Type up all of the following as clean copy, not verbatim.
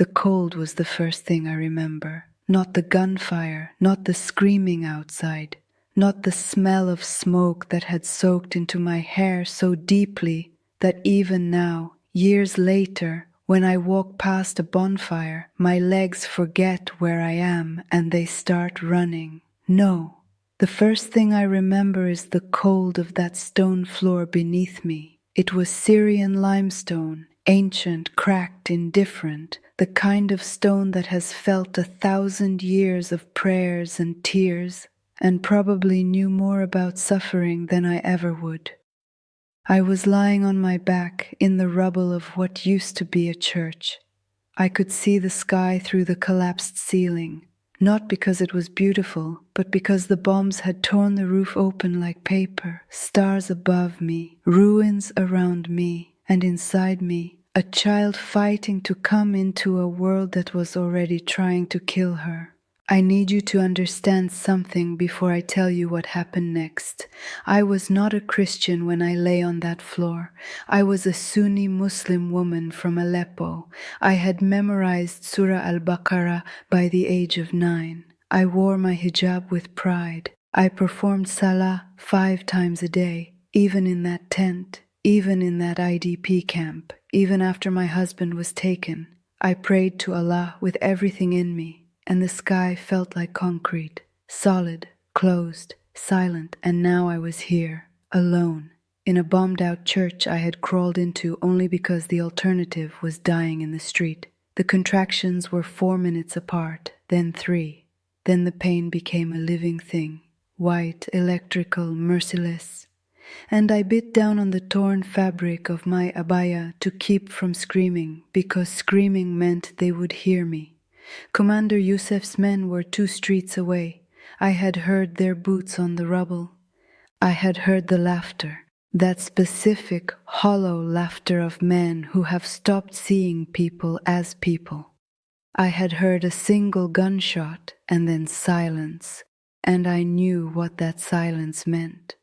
The cold was the first thing I remember. Not the gunfire, not the screaming outside, not the smell of smoke that had soaked into my hair so deeply that even now, years later, when I walk past a bonfire, my legs forget where I am and they start running. No, the first thing I remember is the cold of that stone floor beneath me. It was Syrian limestone, ancient, cracked, indifferent, the kind of stone that has felt 1,000 years of prayers and tears, and probably knew more about suffering than I ever would. I was lying on my back in the rubble of what used to be a church. I could see the sky through the collapsed ceiling, not because it was beautiful, but because the bombs had torn the roof open like paper, stars above me, ruins around me, and inside me, a child fighting to come into a world that was already trying to kill her. I need you to understand something before I tell you what happened next. I was not a Christian when I lay on that floor. I was a Sunni Muslim woman from Aleppo. I had memorized Surah Al-Baqarah by the age of 9. I wore my hijab with pride. I performed salah 5 times a day, even in that tent, even in that IDP camp, even after my husband was taken. I prayed to Allah with everything in me. And the sky felt like concrete, solid, closed, silent, and now I was here, alone, in a bombed-out church I had crawled into only because the alternative was dying in the street. The contractions were 4 minutes apart, then 3. Then the pain became a living thing, white, electrical, merciless. And I bit down on the torn fabric of my abaya to keep from screaming, because screaming meant they would hear me. Commander Yusuf's men were 2 streets away. I had heard their boots on the rubble. I had heard the laughter, that specific, hollow laughter of men who have stopped seeing people as people. I had heard a single gunshot and then silence, and I knew what that silence meant.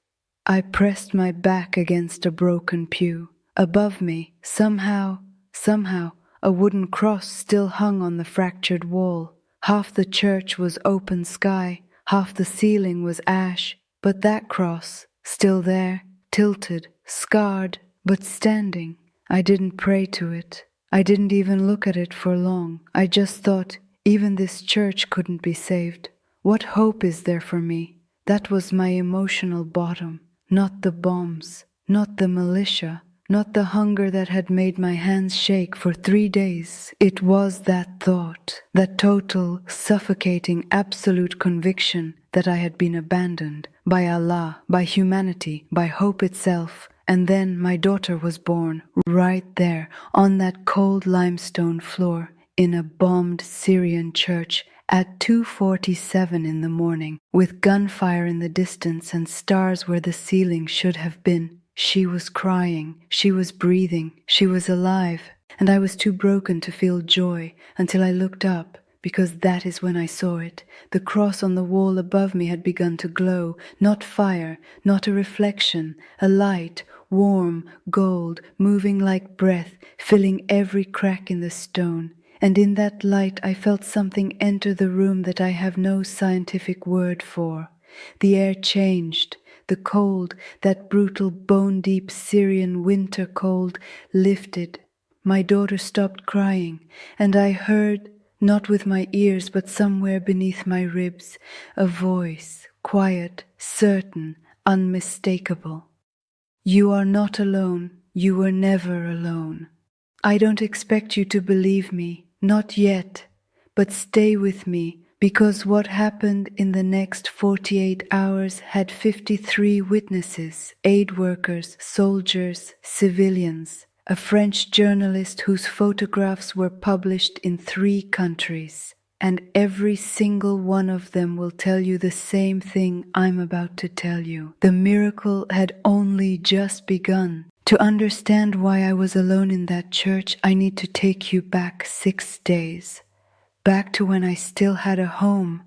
I pressed my back against a broken pew. Above me, somehow, a wooden cross still hung on the fractured wall. Half the church was open sky, half the ceiling was ash, but that cross, still there, tilted, scarred, but standing. I didn't pray to it. I didn't even look at it for long. I just thought, even this church couldn't be saved. What hope is there for me? That was my emotional bottom. Not the bombs, not the militia, not the hunger that had made my hands shake for 3 days. It was that thought, that total, suffocating, absolute conviction that I had been abandoned by Allah, by humanity, by hope itself. And then my daughter was born, right there, on that cold limestone floor, in a bombed Syrian church, at 2:47 in the morning, with gunfire in the distance and stars where the ceiling should have been. She was crying, she was breathing, she was alive, and I was too broken to feel joy until I looked up, because that is when I saw it. The cross on the wall above me had begun to glow, not fire, not a reflection, a light, warm, gold, moving like breath, filling every crack in the stone. And in that light I felt something enter the room that I have no scientific word for. The air changed. The cold, that brutal, bone-deep Syrian winter cold, lifted. My daughter stopped crying, and I heard, not with my ears but somewhere beneath my ribs, a voice, quiet, certain, unmistakable. You are not alone. You were never alone. I don't expect you to believe me, not yet, but stay with me. Because what happened in the next 48 hours had 53 witnesses, aid workers, soldiers, civilians, a French journalist whose photographs were published in 3 countries, and every single one of them will tell you the same thing I'm about to tell you. The miracle had only just begun. To understand why I was alone in that church, I need to take you back 6 days. Back to when I still had a home,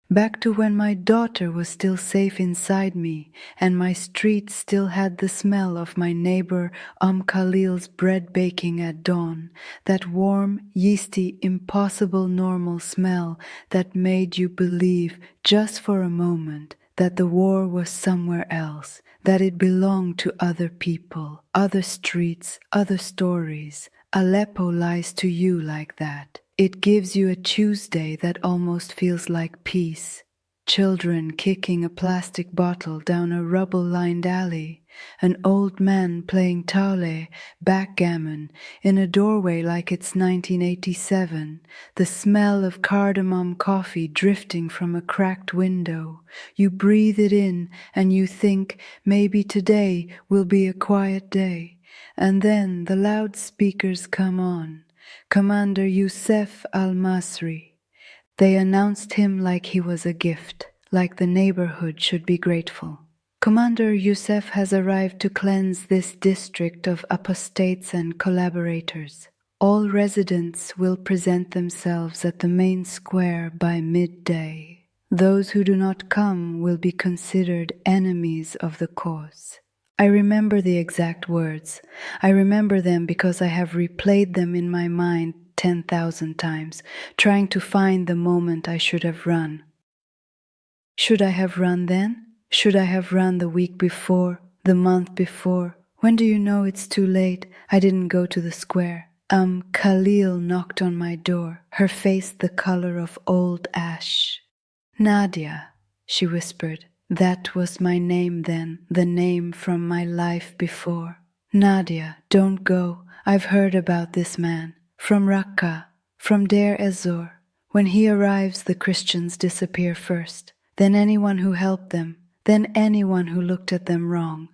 Back to when my daughter was still safe inside me and my street still had the smell of my neighbor Khalil's bread baking at dawn, that warm, yeasty, impossible normal smell that made you believe just for a moment that the war was somewhere else, that it belonged to other people, other streets, other stories. Aleppo lies to you like that. It gives you a Tuesday that almost feels like peace. Children kicking a plastic bottle down a rubble-lined alley, an old man playing taule, backgammon, in a doorway like it's 1987, the smell of cardamom coffee drifting from a cracked window. You breathe it in and you think maybe today will be a quiet day. And then the loudspeakers come on. Commander Youssef al-Masri. They announced him like he was a gift, like the neighborhood should be grateful. Commander Youssef has arrived to cleanse this district of apostates and collaborators. All residents will present themselves at the main square by midday. Those who do not come will be considered enemies of the cause. I remember the exact words. I remember them because I have replayed them in my mind 10,000 times, trying to find the moment I should have run. Should I have run then? Should I have run the week before, the month before? When do you know it's too late? I didn't go to the square. Khalil knocked on my door, her face the color of old ash. Nadia, she whispered. That was my name then, the name from my life before. Nadia, don't go. I've heard about this man. From Raqqa, from Deir ez-Zor. When he arrives, the Christians disappear first. Then anyone who helped them. Then anyone who looked at them wrong.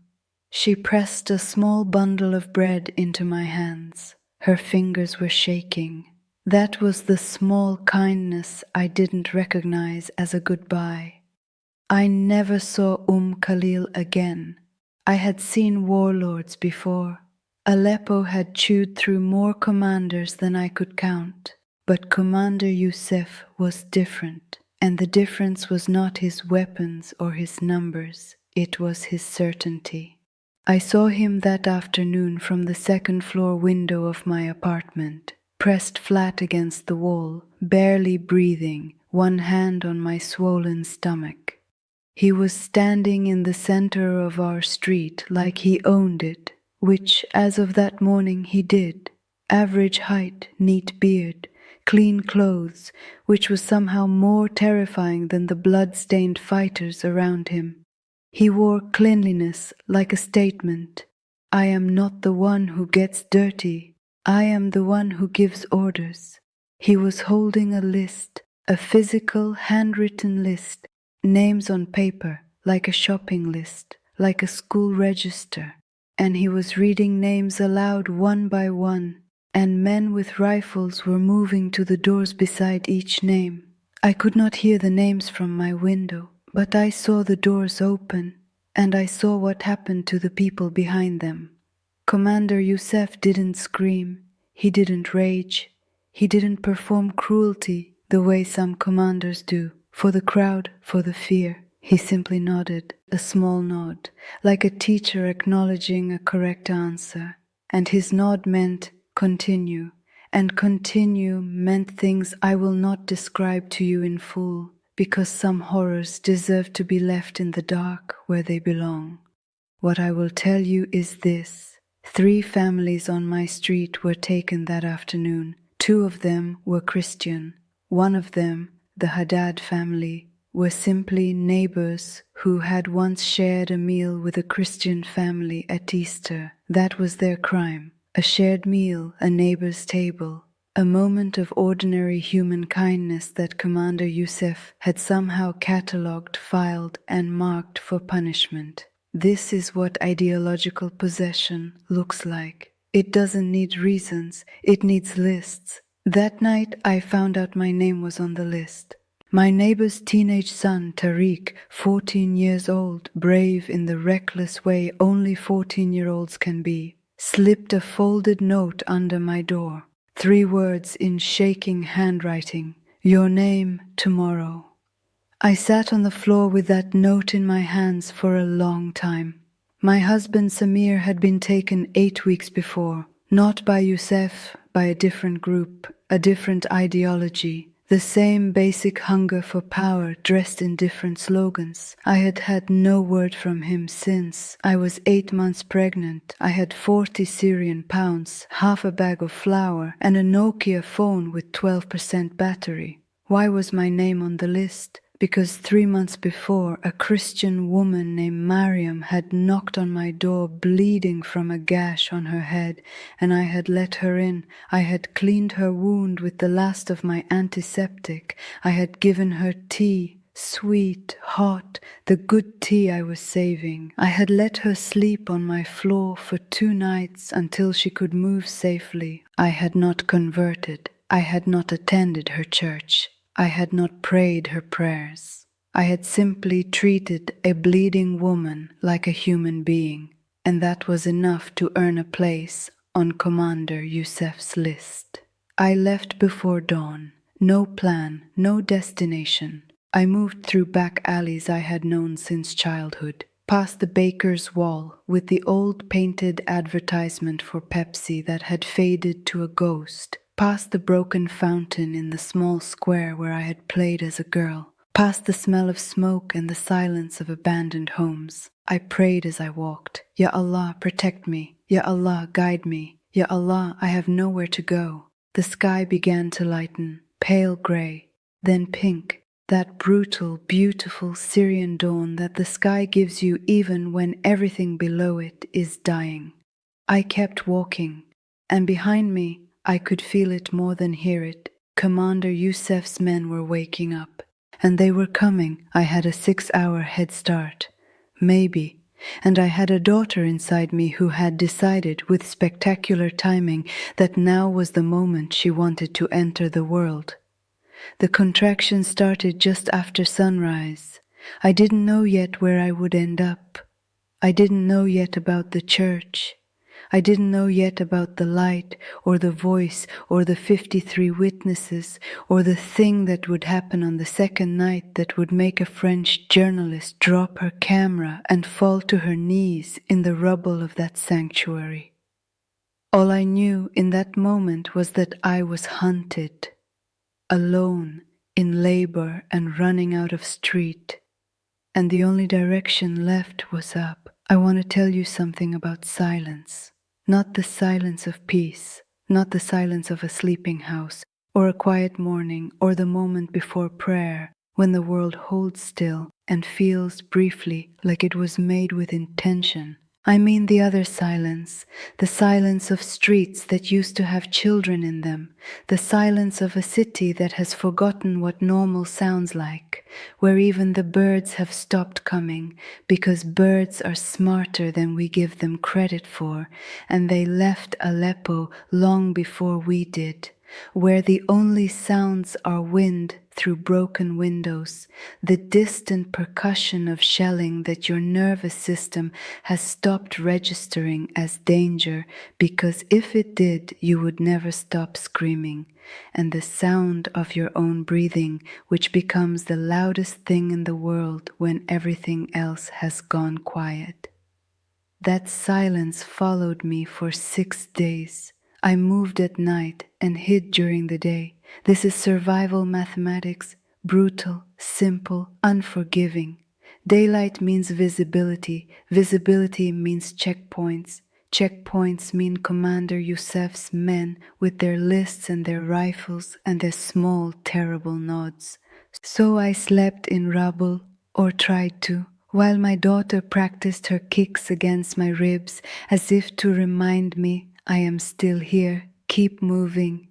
She pressed a small bundle of bread into my hands. Her fingers were shaking. That was the small kindness I didn't recognize as a goodbye. I never saw Khalil again. I had seen warlords before. Aleppo had chewed through more commanders than I could count. But Commander Youssef was different, and the difference was not his weapons or his numbers. It was his certainty. I saw him that afternoon from the second-floor window of my apartment, pressed flat against the wall, barely breathing, one hand on my swollen stomach. He was standing in the center of our street like he owned it, which, as of that morning, he did. Average height, neat beard, clean clothes, which was somehow more terrifying than the blood-stained fighters around him. He wore cleanliness like a statement. I am not the one who gets dirty. I am the one who gives orders. He was holding a list, a physical, handwritten list, names on paper, like a shopping list, like a school register. And he was reading names aloud one by one, and men with rifles were moving to the doors beside each name. I could not hear the names from my window, but I saw the doors open, and I saw what happened to the people behind them. Commander Youssef didn't scream, he didn't rage, he didn't perform cruelty the way some commanders do. For the crowd, for the fear. He simply nodded, a small nod, like a teacher acknowledging a correct answer. And his nod meant continue, and continue meant things I will not describe to you in full, because some horrors deserve to be left in the dark where they belong. What I will tell you is this. 3 families on my street were taken that afternoon. 2 of them were Christian. One of them, the Haddad family, were simply neighbors who had once shared a meal with a Christian family at Easter. That was their crime. A shared meal, a neighbor's table, a moment of ordinary human kindness that Commander Youssef had somehow catalogued, filed, and marked for punishment. This is what ideological possession looks like. It doesn't need reasons, it needs lists. That night I found out my name was on the list. My neighbor's teenage son, Tariq, 14 years old, brave in the reckless way only 14-year-olds can be, slipped a folded note under my door. 3 words in shaking handwriting. Your name tomorrow. I sat on the floor with that note in my hands for a long time. My husband Samir had been taken 8 weeks before, not by Youssef, by a different group, a different ideology, the same basic hunger for power dressed in different slogans. I had had no word from him since. I was 8 months pregnant. I had 40 Syrian pounds, half a bag of flour, and a Nokia phone with 12% battery. Why was my name on the list? Because 3 months before, a Christian woman named Maryam had knocked on my door bleeding from a gash on her head, and I had let her in. I had cleaned her wound with the last of my antiseptic. I had given her tea, sweet, hot, the good tea I was saving. I had let her sleep on my floor for 2 nights until she could move safely. I had not converted. I had not attended her church. I had not prayed her prayers. I had simply treated a bleeding woman like a human being, and that was enough to earn a place on Commander Youssef's list. I left before dawn. No plan, no destination. I moved through back alleys I had known since childhood, past the baker's wall with the old painted advertisement for Pepsi that had faded to a ghost, past the broken fountain in the small square where I had played as a girl, past the smell of smoke and the silence of abandoned homes. I prayed as I walked, Ya Allah, protect me. Ya Allah, guide me. Ya Allah, I have nowhere to go. The sky began to lighten, pale gray, then pink, that brutal, beautiful Syrian dawn that the sky gives you even when everything below it is dying. I kept walking, and behind me, I could feel it more than hear it. Commander Youssef's men were waking up, and they were coming. I had a 6-hour head start. Maybe. And I had a daughter inside me who had decided, with spectacular timing, that now was the moment she wanted to enter the world. The contractions started just after sunrise. I didn't know yet where I would end up. I didn't know yet about the church. I didn't know yet about the light, or the voice, or the 53 witnesses, or the thing that would happen on the second night that would make a French journalist drop her camera and fall to her knees in the rubble of that sanctuary. All I knew in that moment was that I was hunted, alone, in labor and running out of street, and the only direction left was up. I want to tell you something about silence. Not the silence of peace, not the silence of a sleeping house, or a quiet morning, or the moment before prayer, when the world holds still and feels briefly like it was made with intention. I mean the other silence, the silence of streets that used to have children in them, the silence of a city that has forgotten what normal sounds like, where even the birds have stopped coming because birds are smarter than we give them credit for, and they left Aleppo long before we did, where the only sounds are wind through broken windows, the distant percussion of shelling that your nervous system has stopped registering as danger, because if it did, you would never stop screaming, and the sound of your own breathing, which becomes the loudest thing in the world when everything else has gone quiet. That silence followed me for 6 days. I moved at night and hid during the day. This is survival mathematics, brutal, simple, unforgiving. Daylight means visibility. Visibility means checkpoints. Checkpoints mean Commander Youssef's men with their lists and their rifles and their small, terrible nods. So I slept in rubble, or tried to, while my daughter practiced her kicks against my ribs as if to remind me I am still here. Keep moving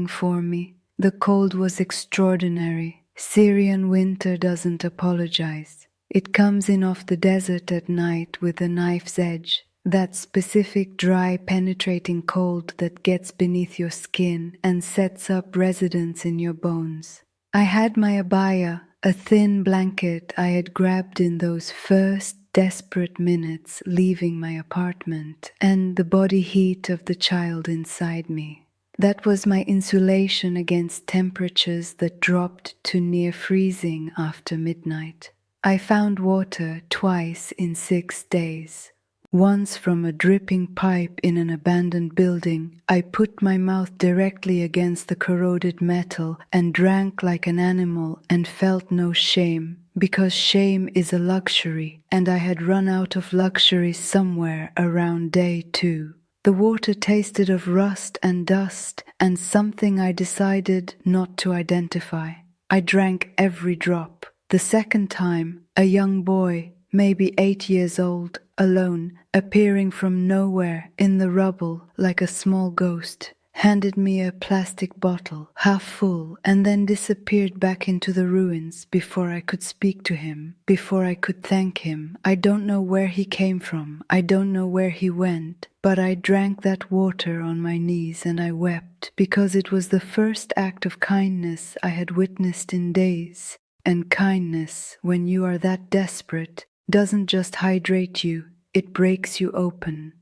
for me. The cold was extraordinary. Syrian winter doesn't apologize. It comes in off the desert at night with a knife's edge, that specific dry penetrating cold that gets beneath your skin and sets up residence in your bones. I had my abaya, a thin blanket I had grabbed in those first desperate minutes leaving my apartment, and the body heat of the child inside me. That was my insulation against temperatures that dropped to near freezing after midnight. I found water twice in 6 days. Once from a dripping pipe in an abandoned building, I put my mouth directly against the corroded metal and drank like an animal and felt no shame, because shame is a luxury, and I had run out of luxury somewhere around day 2. The water tasted of rust and dust and something I decided not to identify. I drank every drop. The second time, a young boy, maybe 8 years old, alone, appearing from nowhere in the rubble like a small ghost, handed me a plastic bottle, half full, and then disappeared back into the ruins before I could speak to him, before I could thank him. I don't know where he came from, I don't know where he went, but I drank that water on my knees and I wept, because it was the first act of kindness I had witnessed in days. And kindness, when you are that desperate, doesn't just hydrate you, it breaks you open.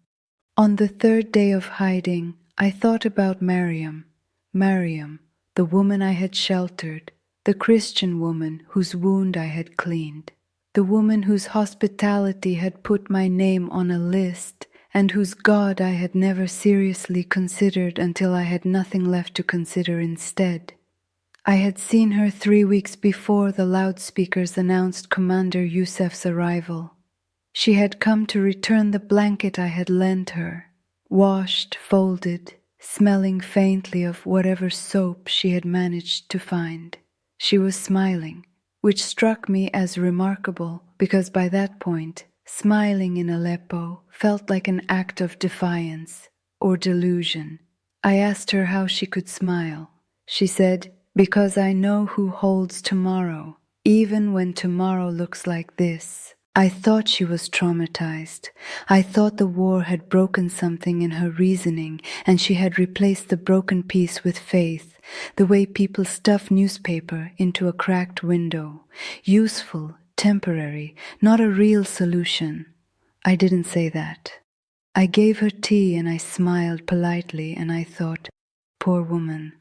On the 3rd day of hiding, I thought about Maryam, the woman I had sheltered, the Christian woman whose wound I had cleaned, the woman whose hospitality had put my name on a list and whose God I had never seriously considered until I had nothing left to consider instead. I had seen her 3 weeks before the loudspeakers announced Commander Youssef's arrival. She had come to return the blanket I had lent her, washed, folded, smelling faintly of whatever soap she had managed to find. She was smiling, which struck me as remarkable because by that point, smiling in Aleppo felt like an act of defiance or delusion. I asked her how she could smile. She said, "Because I know who holds tomorrow, even when tomorrow looks like this." I thought she was traumatized. I thought the war had broken something in her reasoning, and she had replaced the broken piece with faith, the way people stuff newspaper into a cracked window. Useful, temporary, not a real solution. I didn't say that. I gave her tea and I smiled politely and I thought, poor woman.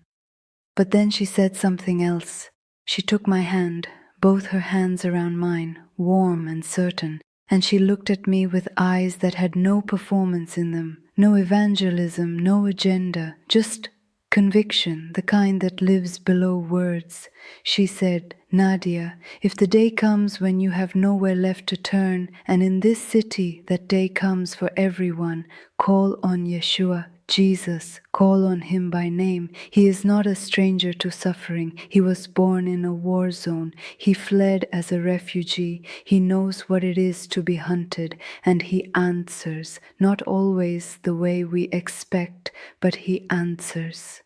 But then she said something else. She took my hand, both her hands around mine, warm and certain, and she looked at me with eyes that had no performance in them, no evangelism, no agenda, just conviction, the kind that lives below words. She said, "Nadia, if the day comes when you have nowhere left to turn, and in this city that day comes for everyone, call on Yeshua, Jesus, call on him by name. He is not a stranger to suffering. He was born in a war zone. He fled as a refugee. He knows what it is to be hunted, and he answers, not always the way we expect, but he answers."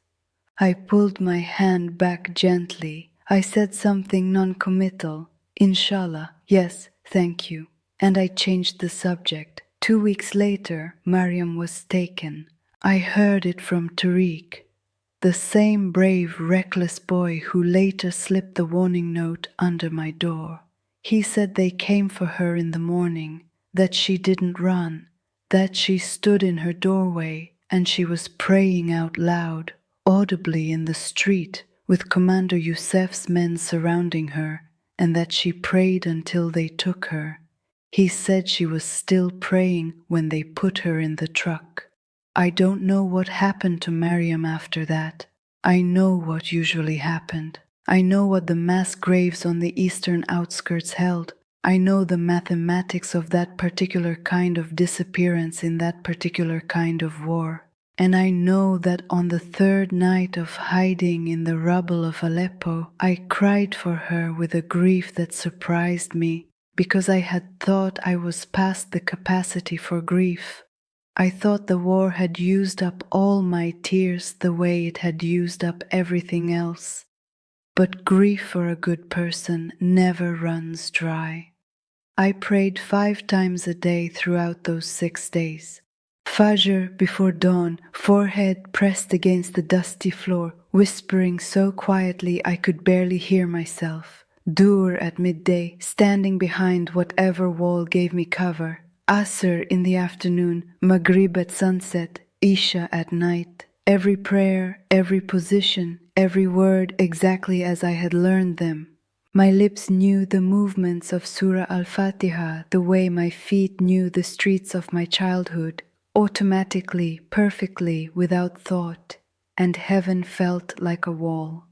I pulled my hand back gently. I said something non-committal. Inshallah, yes, thank you. And I changed the subject. 2 weeks later, Maryam was taken. I heard it from Tariq, the same brave, reckless boy who later slipped the warning note under my door. He said they came for her in the morning, that she didn't run, that she stood in her doorway and she was praying out loud, audibly in the street, with Commander Youssef's men surrounding her, and that she prayed until they took her. He said she was still praying when they put her in the truck. I don't know what happened to Maryam after that. I know what usually happened. I know what the mass graves on the eastern outskirts held. I know the mathematics of that particular kind of disappearance in that particular kind of war. And I know that on the 3rd night of hiding in the rubble of Aleppo, I cried for her with a grief that surprised me, because I had thought I was past the capacity for grief. I thought the war had used up all my tears the way it had used up everything else. But grief for a good person never runs dry. I prayed 5 times a day throughout those 6 days. Fajr before dawn, forehead pressed against the dusty floor, whispering so quietly I could barely hear myself. Dur at midday, standing behind whatever wall gave me cover. Asr in the afternoon, Maghrib at sunset, Isha at night. every prayer, every position, every word exactly as I had learned them. My lips knew the movements of Surah Al-Fatiha the way my feet knew the streets of my childhood, automatically, perfectly, without thought, and heaven felt like a wall.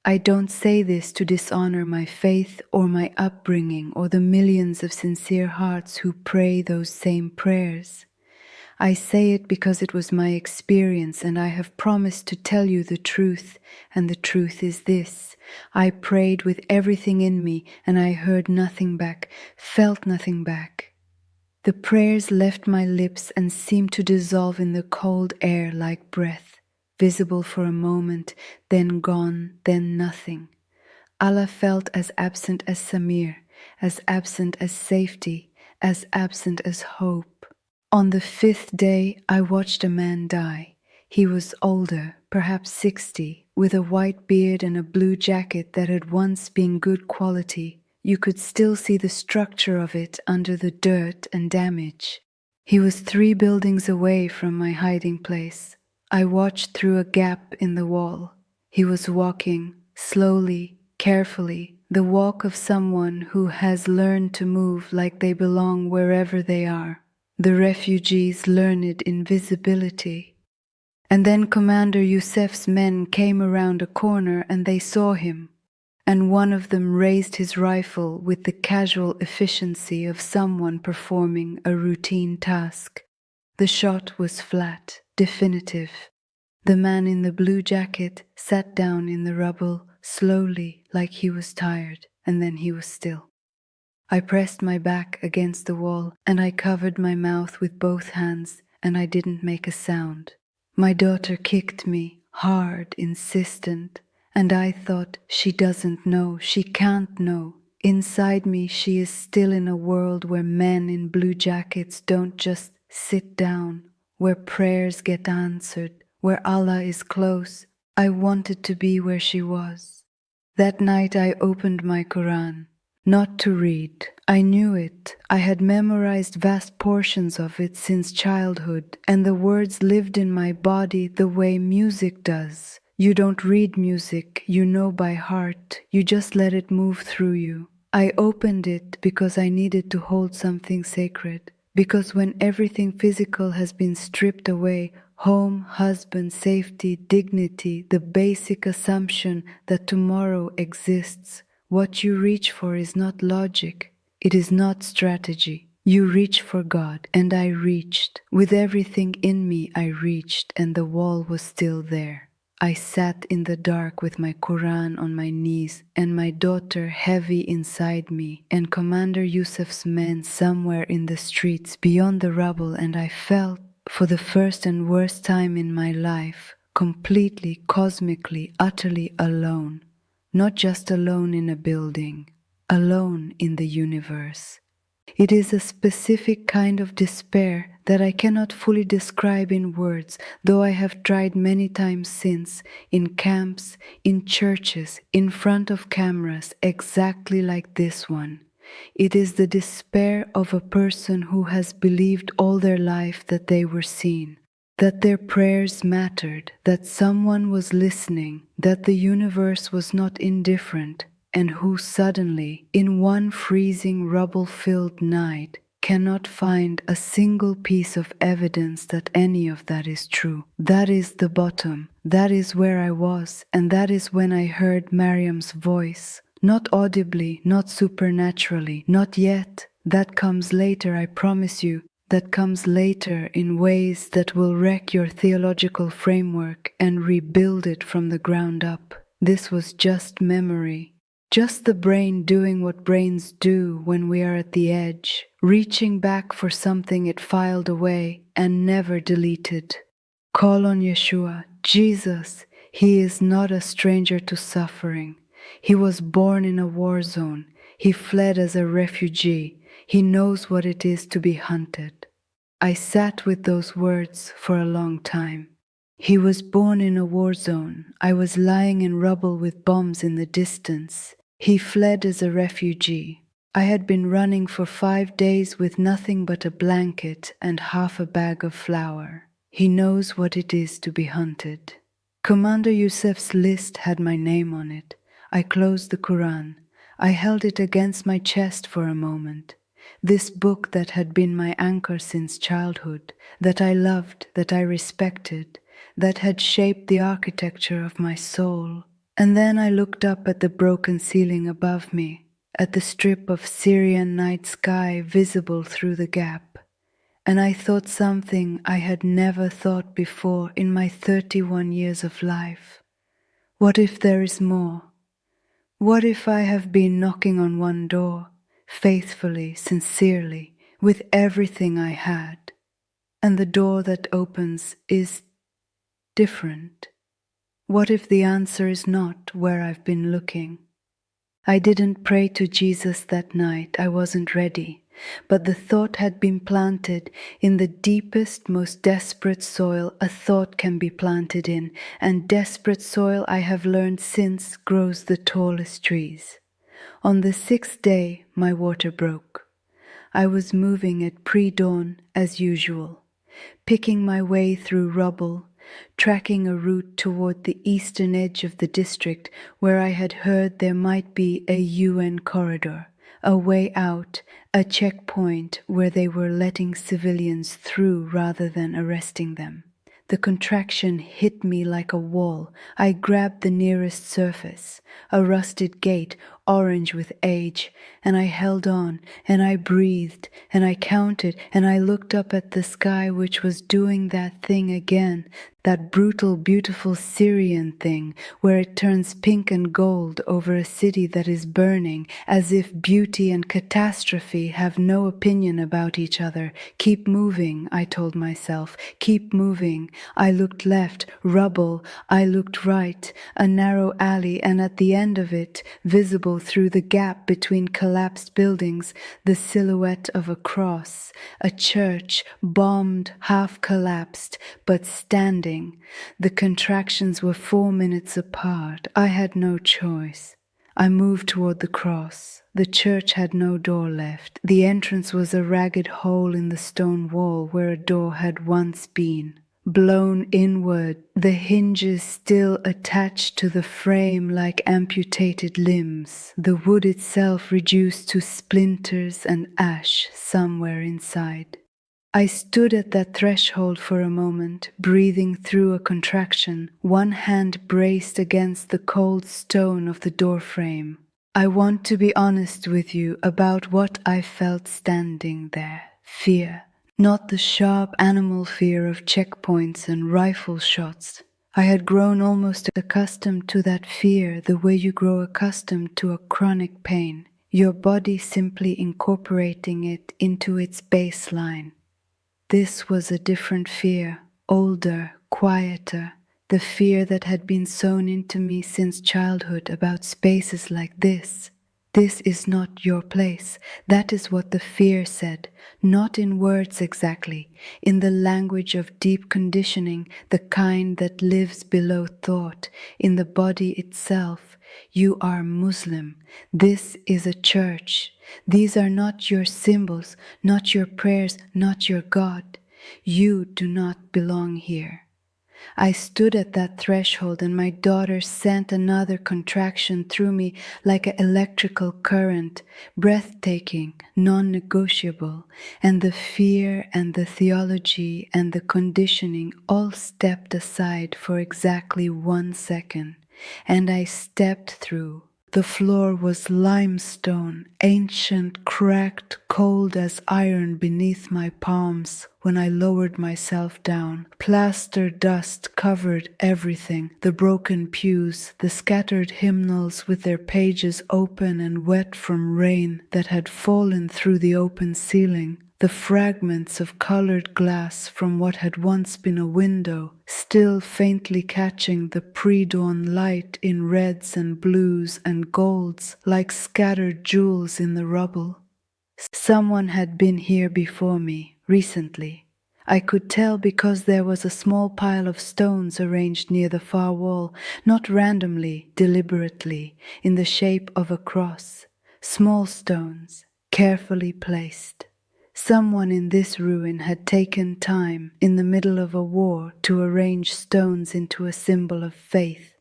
I don't say this to dishonor my faith or my upbringing or the millions of sincere hearts who pray those same prayers. I say it because it was my experience and I have promised to tell you the truth, and the truth is this. I prayed with everything in me and I heard nothing back, felt nothing back. The prayers left my lips and seemed to dissolve in the cold air like breath, visible for a moment, then gone, then nothing. Allah felt as absent as Samir, as absent as safety, as absent as hope. On the 5th day, I watched a man die. He was older, perhaps 60, with a white beard and a blue jacket that had once been good quality. You could still see the structure of it under the dirt and damage. He was 3 buildings away from my hiding place. I watched through a gap in the wall. He was walking, slowly, carefully, the walk of someone who has learned to move like they belong wherever they are. The refugees' learned invisibility. And then Commander Youssef's men came around a corner and they saw him, and one of them raised his rifle with the casual efficiency of someone performing a routine task. The shot was flat, definitive. The man in the blue jacket sat down in the rubble slowly like he was tired, and then he was still. I pressed my back against the wall and I covered my mouth with both hands and I didn't make a sound. My daughter kicked me, hard, insistent, and I thought, she doesn't know, she can't know. Inside me she is still in a world where men in blue jackets don't just sit down, where prayers get answered, where Allah is close. I wanted to be where she was. That night I opened my Quran. Not to read. I knew it. I had memorized vast portions of it since childhood, and the words lived in my body the way music does. You don't read music, you know by heart, you just let it move through you. I opened it because I needed to hold something sacred, because when everything physical has been stripped away, home, husband, safety, dignity, the basic assumption that tomorrow exists, what you reach for is not logic, it is not strategy. You reach for God, and I reached. With everything in me I reached, and the wall was still there. I sat in the dark with my Quran on my knees, and my daughter heavy inside me, and Commander Youssef's men somewhere in the streets beyond the rubble, and I felt, for the first and worst time in my life, completely, cosmically, utterly alone. Not just alone in a building, alone in the universe. It is a specific kind of despair that I cannot fully describe in words, though I have tried many times since, in camps, in churches, in front of cameras, exactly like this one. It is the despair of a person who has believed all their life that they were seen, that their prayers mattered, that someone was listening, that the universe was not indifferent, and who suddenly, in one freezing rubble-filled night, cannot find a single piece of evidence that any of that is true. That is the bottom. That is where I was, and that is when I heard Maryam's voice. Not audibly, not supernaturally, not yet. That comes later, I promise you. That comes later in ways that will wreck your theological framework and rebuild it from the ground up. This was just memory. Just the brain doing what brains do when we are at the edge, reaching back for something it filed away and never deleted. Call on Yeshua, Jesus. He is not a stranger to suffering. He was born in a war zone. He fled as a refugee. He knows what it is to be hunted. I sat with those words for a long time. He was born in a war zone. I was lying in rubble with bombs in the distance. He fled as a refugee. I had been running for 5 days with nothing but a blanket and half a bag of flour. He knows what it is to be hunted. Commander Yusuf's list had my name on it. I closed the Quran. I held it against my chest for a moment. This book that had been my anchor since childhood, that I loved, that I respected, that had shaped the architecture of my soul. And then I looked up at the broken ceiling above me, at the strip of Syrian night sky visible through the gap. And I thought something I had never thought before in my 31 years of life. What if there is more? What if I have been knocking on one door, faithfully, sincerely, with everything I had, and the door that opens is different? What if the answer is not where I've been looking? I didn't pray to Jesus that night, I wasn't ready, but the thought had been planted in the deepest, most desperate soil a thought can be planted in, and desperate soil, I have learned since, grows the tallest trees. On the 6th day, my water broke. I was moving at pre-dawn as usual, picking my way through rubble, tracking a route toward the eastern edge of the district where I had heard there might be a UN corridor, a way out, a checkpoint where they were letting civilians through rather than arresting them. The contraction hit me like a wall. I grabbed the nearest surface, a rusted gate, orange with age, and I held on, and I breathed, and I counted, and I looked up at the sky which was doing that thing again, that brutal, beautiful Syrian thing, where it turns pink and gold over a city that is burning, as if beauty and catastrophe have no opinion about each other. Keep moving, I told myself, keep moving. I looked left, rubble. I looked right, a narrow alley, and at the end of it, visible through the gap between collapsed buildings, the silhouette of a cross, a church, bombed, half collapsed, but standing. The contractions were 4 minutes apart. I had no choice. I moved toward the cross. The church had no door left. The entrance was a ragged hole in the stone wall where a door had once been. Blown inward, the hinges still attached to the frame like amputated limbs, the wood itself reduced to splinters and ash somewhere inside. I stood at that threshold for a moment, breathing through a contraction, one hand braced against the cold stone of the doorframe. I want to be honest with you about what I felt standing there. Fear. Not the sharp animal fear of checkpoints and rifle shots. I had grown almost accustomed to that fear the way you grow accustomed to a chronic pain, your body simply incorporating it into its baseline. This was a different fear, older, quieter, the fear that had been sown into me since childhood about spaces like this. This is not your place. That is what the fear said, not in words exactly, in the language of deep conditioning, the kind that lives below thought, in the body itself. You are Muslim. This is a church. These are not your symbols, not your prayers, not your God. You do not belong here. I stood at that threshold and my daughter sent another contraction through me like an electrical current, breathtaking, non-negotiable, and the fear and the theology and the conditioning all stepped aside for exactly 1 second, and I stepped through. The floor was limestone, ancient, cracked, cold as iron beneath my palms when I lowered myself down. Plaster dust covered everything, the broken pews, the scattered hymnals with their pages open and wet from rain that had fallen through the open ceiling. The fragments of colored glass from what had once been a window, still faintly catching the pre-dawn light in reds and blues and golds like scattered jewels in the rubble. Someone had been here before me, recently. I could tell because there was a small pile of stones arranged near the far wall, not randomly, deliberately, in the shape of a cross. Small stones, carefully placed. Someone in this ruin had taken time in the middle of a war to arrange stones into a symbol of faith.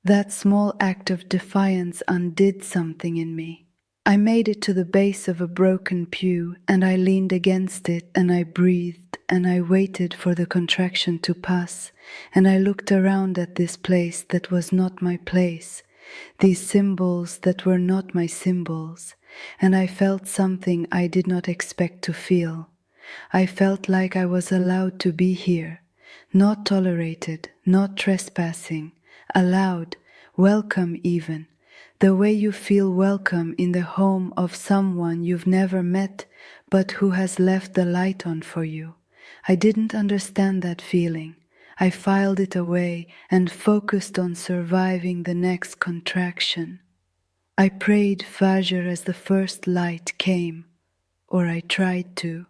That small act of defiance undid something in me. I made it to the base of a broken pew, and I leaned against it, and I breathed, and I waited for the contraction to pass, and I looked around at this place that was not my place, these symbols that were not my symbols, and I felt something I did not expect to feel. I felt like I was allowed to be here, not tolerated, not trespassing, allowed, welcome even, the way you feel welcome in the home of someone you've never met but who has left the light on for you. I didn't understand that feeling. I filed it away and focused on surviving the next contraction. I prayed Fajr as the first light came, or I tried to.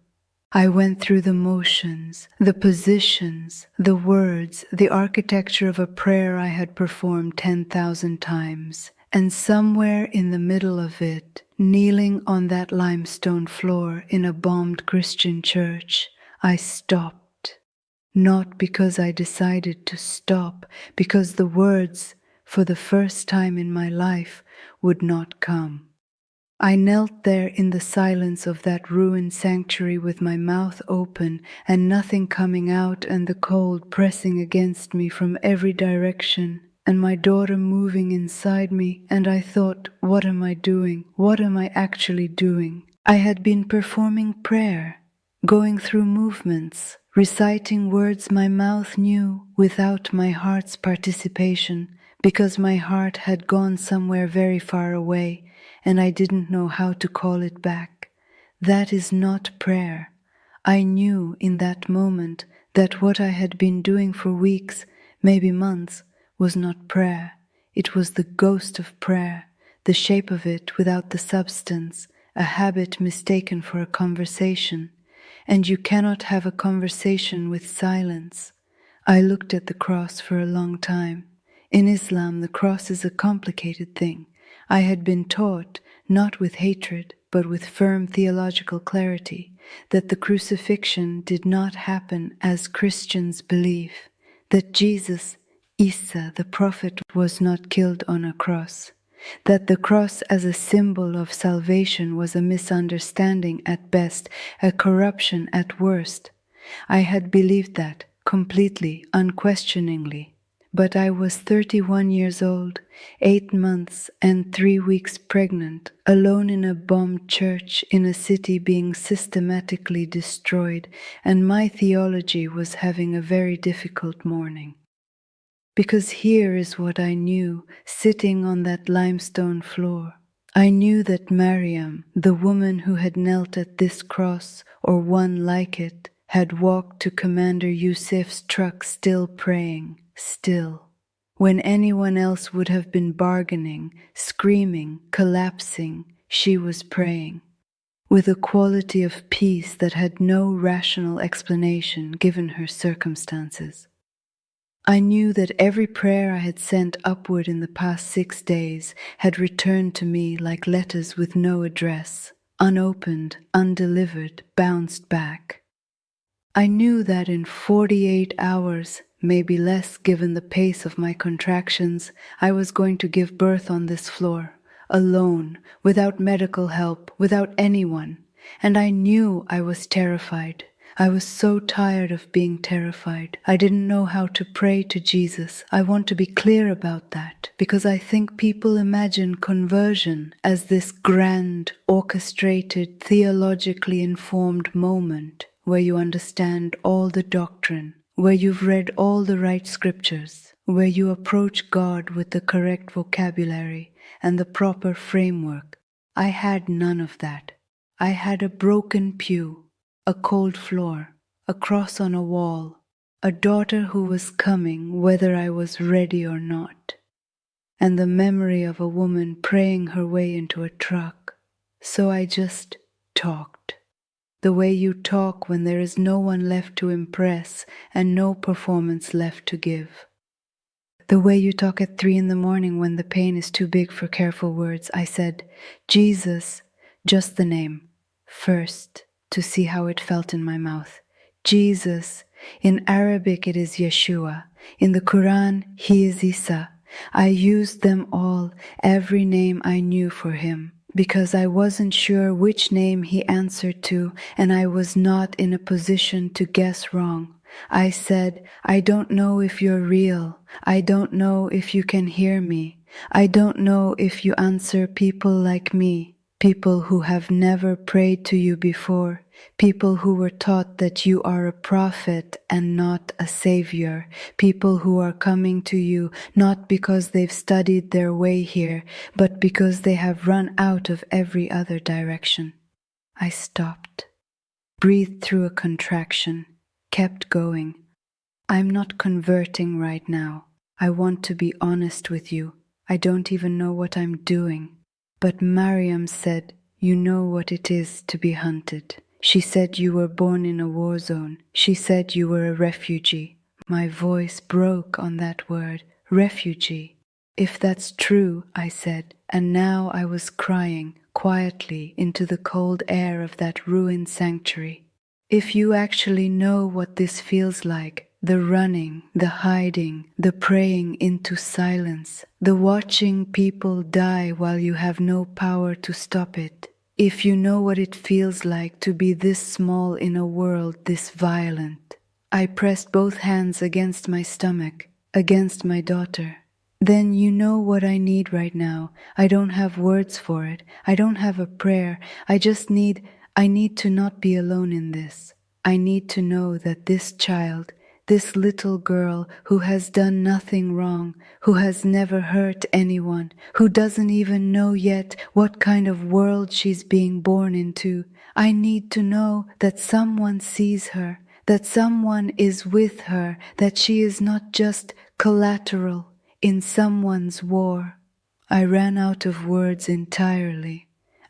I went through the motions, the positions, the words, the architecture of a prayer I had performed 10,000 times, and somewhere in the middle of it, kneeling on that limestone floor in a bombed Christian church, I stopped. Not because I decided to stop, because the words, for the first time in my life, would not come. I knelt there in the silence of that ruined sanctuary with my mouth open and nothing coming out and the cold pressing against me from every direction and my daughter moving inside me, and I thought, what am I doing? What am I actually doing? I had been performing prayer, going through movements, reciting words my mouth knew without my heart's participation, because my heart had gone somewhere very far away, and I didn't know how to call it back. That is not prayer. I knew in that moment that what I had been doing for weeks, maybe months, was not prayer. It was the ghost of prayer, the shape of it without the substance, a habit mistaken for a conversation. And you cannot have a conversation with silence. I looked at the cross for a long time. In Islam, the cross is a complicated thing. I had been taught, not with hatred, but with firm theological clarity, that the crucifixion did not happen as Christians believe, that Jesus, Isa, the prophet, was not killed on a cross, that the cross as a symbol of salvation was a misunderstanding at best, a corruption at worst. I had believed that completely, unquestioningly. But I was 31 years old, 8 months and 3 weeks pregnant, alone in a bombed church in a city being systematically destroyed, and my theology was having a very difficult morning. Because here is what I knew, sitting on that limestone floor. I knew that Maryam, the woman who had knelt at this cross, or one like it, had walked to Commander Yusuf's truck still praying, still. When anyone else would have been bargaining, screaming, collapsing, she was praying, with a quality of peace that had no rational explanation given her circumstances. I knew that every prayer I had sent upward in the past 6 days had returned to me like letters with no address, unopened, undelivered, bounced back. I knew that in 48 hours, maybe less given the pace of my contractions, I was going to give birth on this floor, alone, without medical help, without anyone, and I knew I was terrified. I was so tired of being terrified. I didn't know how to pray to Jesus. I want to be clear about that, because I think people imagine conversion as this grand, orchestrated, theologically informed moment where you understand all the doctrine, where you've read all the right scriptures, where you approach God with the correct vocabulary and the proper framework. I had none of that. I had a broken pew, a cold floor, a cross on a wall, a daughter who was coming whether I was ready or not, and the memory of a woman praying her way into a truck. So I just talked. The way you talk when there is no one left to impress and no performance left to give. The way you talk at 3 a.m. when the pain is too big for careful words. I said, Jesus, just the name, first to see how it felt in my mouth. Jesus. In Arabic it is Yeshua. In the Quran he is Isa. I used them all, every name I knew for him, because I wasn't sure which name he answered to, and I was not in a position to guess wrong. I said, I don't know if you're real. I don't know if you can hear me. I don't know if you answer people like me, people who have never prayed to you before, people who were taught that you are a prophet and not a savior, people who are coming to you not because they've studied their way here, but because they have run out of every other direction. I stopped, breathed through a contraction, kept going. I'm not converting right now. I want to be honest with you. I don't even know what I'm doing. But Maryam said, you know what it is to be hunted. She said you were born in a war zone. She said you were a refugee. My voice broke on that word, refugee. If that's true, I said, and now I was crying quietly into the cold air of that ruined sanctuary. If you actually know what this feels like, the running, the hiding, the praying into silence, the watching people die while you have no power to stop it. If you know what it feels like to be this small in a world this violent. I pressed both hands against my stomach, against my daughter. Then you know what I need right now. I don't have words for it. I don't have a prayer. I need to not be alone in this. I need to know that this child, this little girl who has done nothing wrong, who has never hurt anyone, who doesn't even know yet what kind of world she's being born into, I need to know that someone sees her, that someone is with her, that she is not just collateral in someone's war. I ran out of words entirely.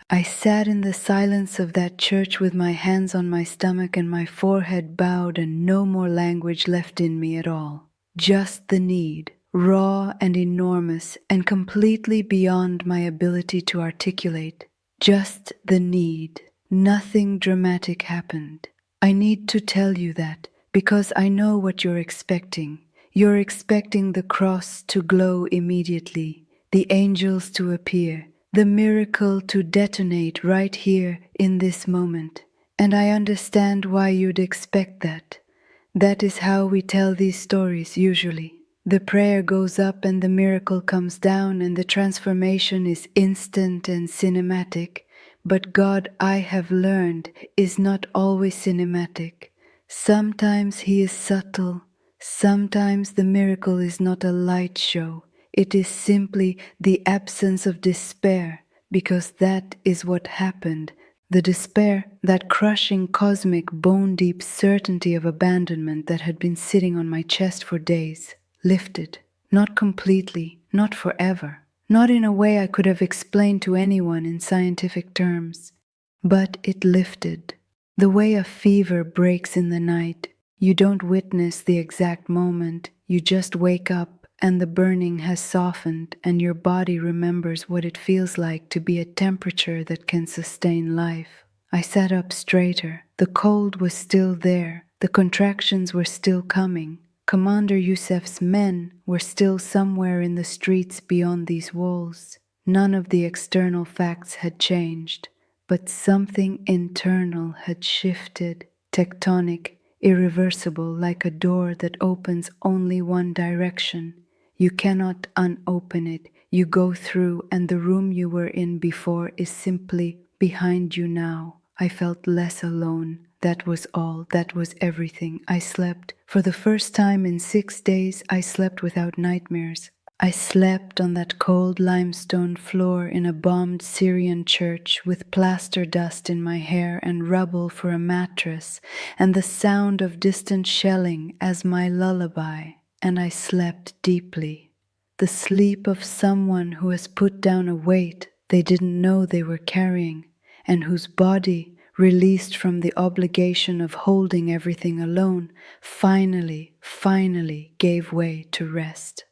I sat in the silence of that church with my hands on my stomach and my forehead bowed and no more language left in me at all. Just the need, raw and enormous and completely beyond my ability to articulate. Just the need. Nothing dramatic happened. I need to tell you that because I know what you're expecting. You're expecting the cross to glow immediately, the angels to appear, the miracle to detonate right here in this moment. And I understand why you'd expect that. That is how we tell these stories usually. The prayer goes up and the miracle comes down and the transformation is instant and cinematic. But God, I have learned, is not always cinematic. Sometimes He is subtle. Sometimes the miracle is not a light show. It is simply the absence of despair, because that is what happened. The despair, that crushing cosmic bone-deep certainty of abandonment that had been sitting on my chest for days, lifted. Not completely, not forever, not in a way I could have explained to anyone in scientific terms, but it lifted. The way a fever breaks in the night. You don't witness the exact moment, you just wake up and the burning has softened and your body remembers what it feels like to be at temperature that can sustain life. I sat up straighter. The cold was still there. The contractions were still coming. Commander Youssef's men were still somewhere in the streets beyond these walls. None of the external facts had changed, but something internal had shifted, tectonic, irreversible, like a door that opens only one direction. You cannot unopen it. You go through, and the room you were in before is simply behind you now. I felt less alone. That was all. That was everything. I slept. For the first time in 6 days, I slept without nightmares. I slept on that cold limestone floor in a bombed Syrian church with plaster dust in my hair and rubble for a mattress and the sound of distant shelling as my lullaby. And I slept deeply. The sleep of someone who has put down a weight they didn't know they were carrying and whose body, released from the obligation of holding everything alone, finally gave way to rest.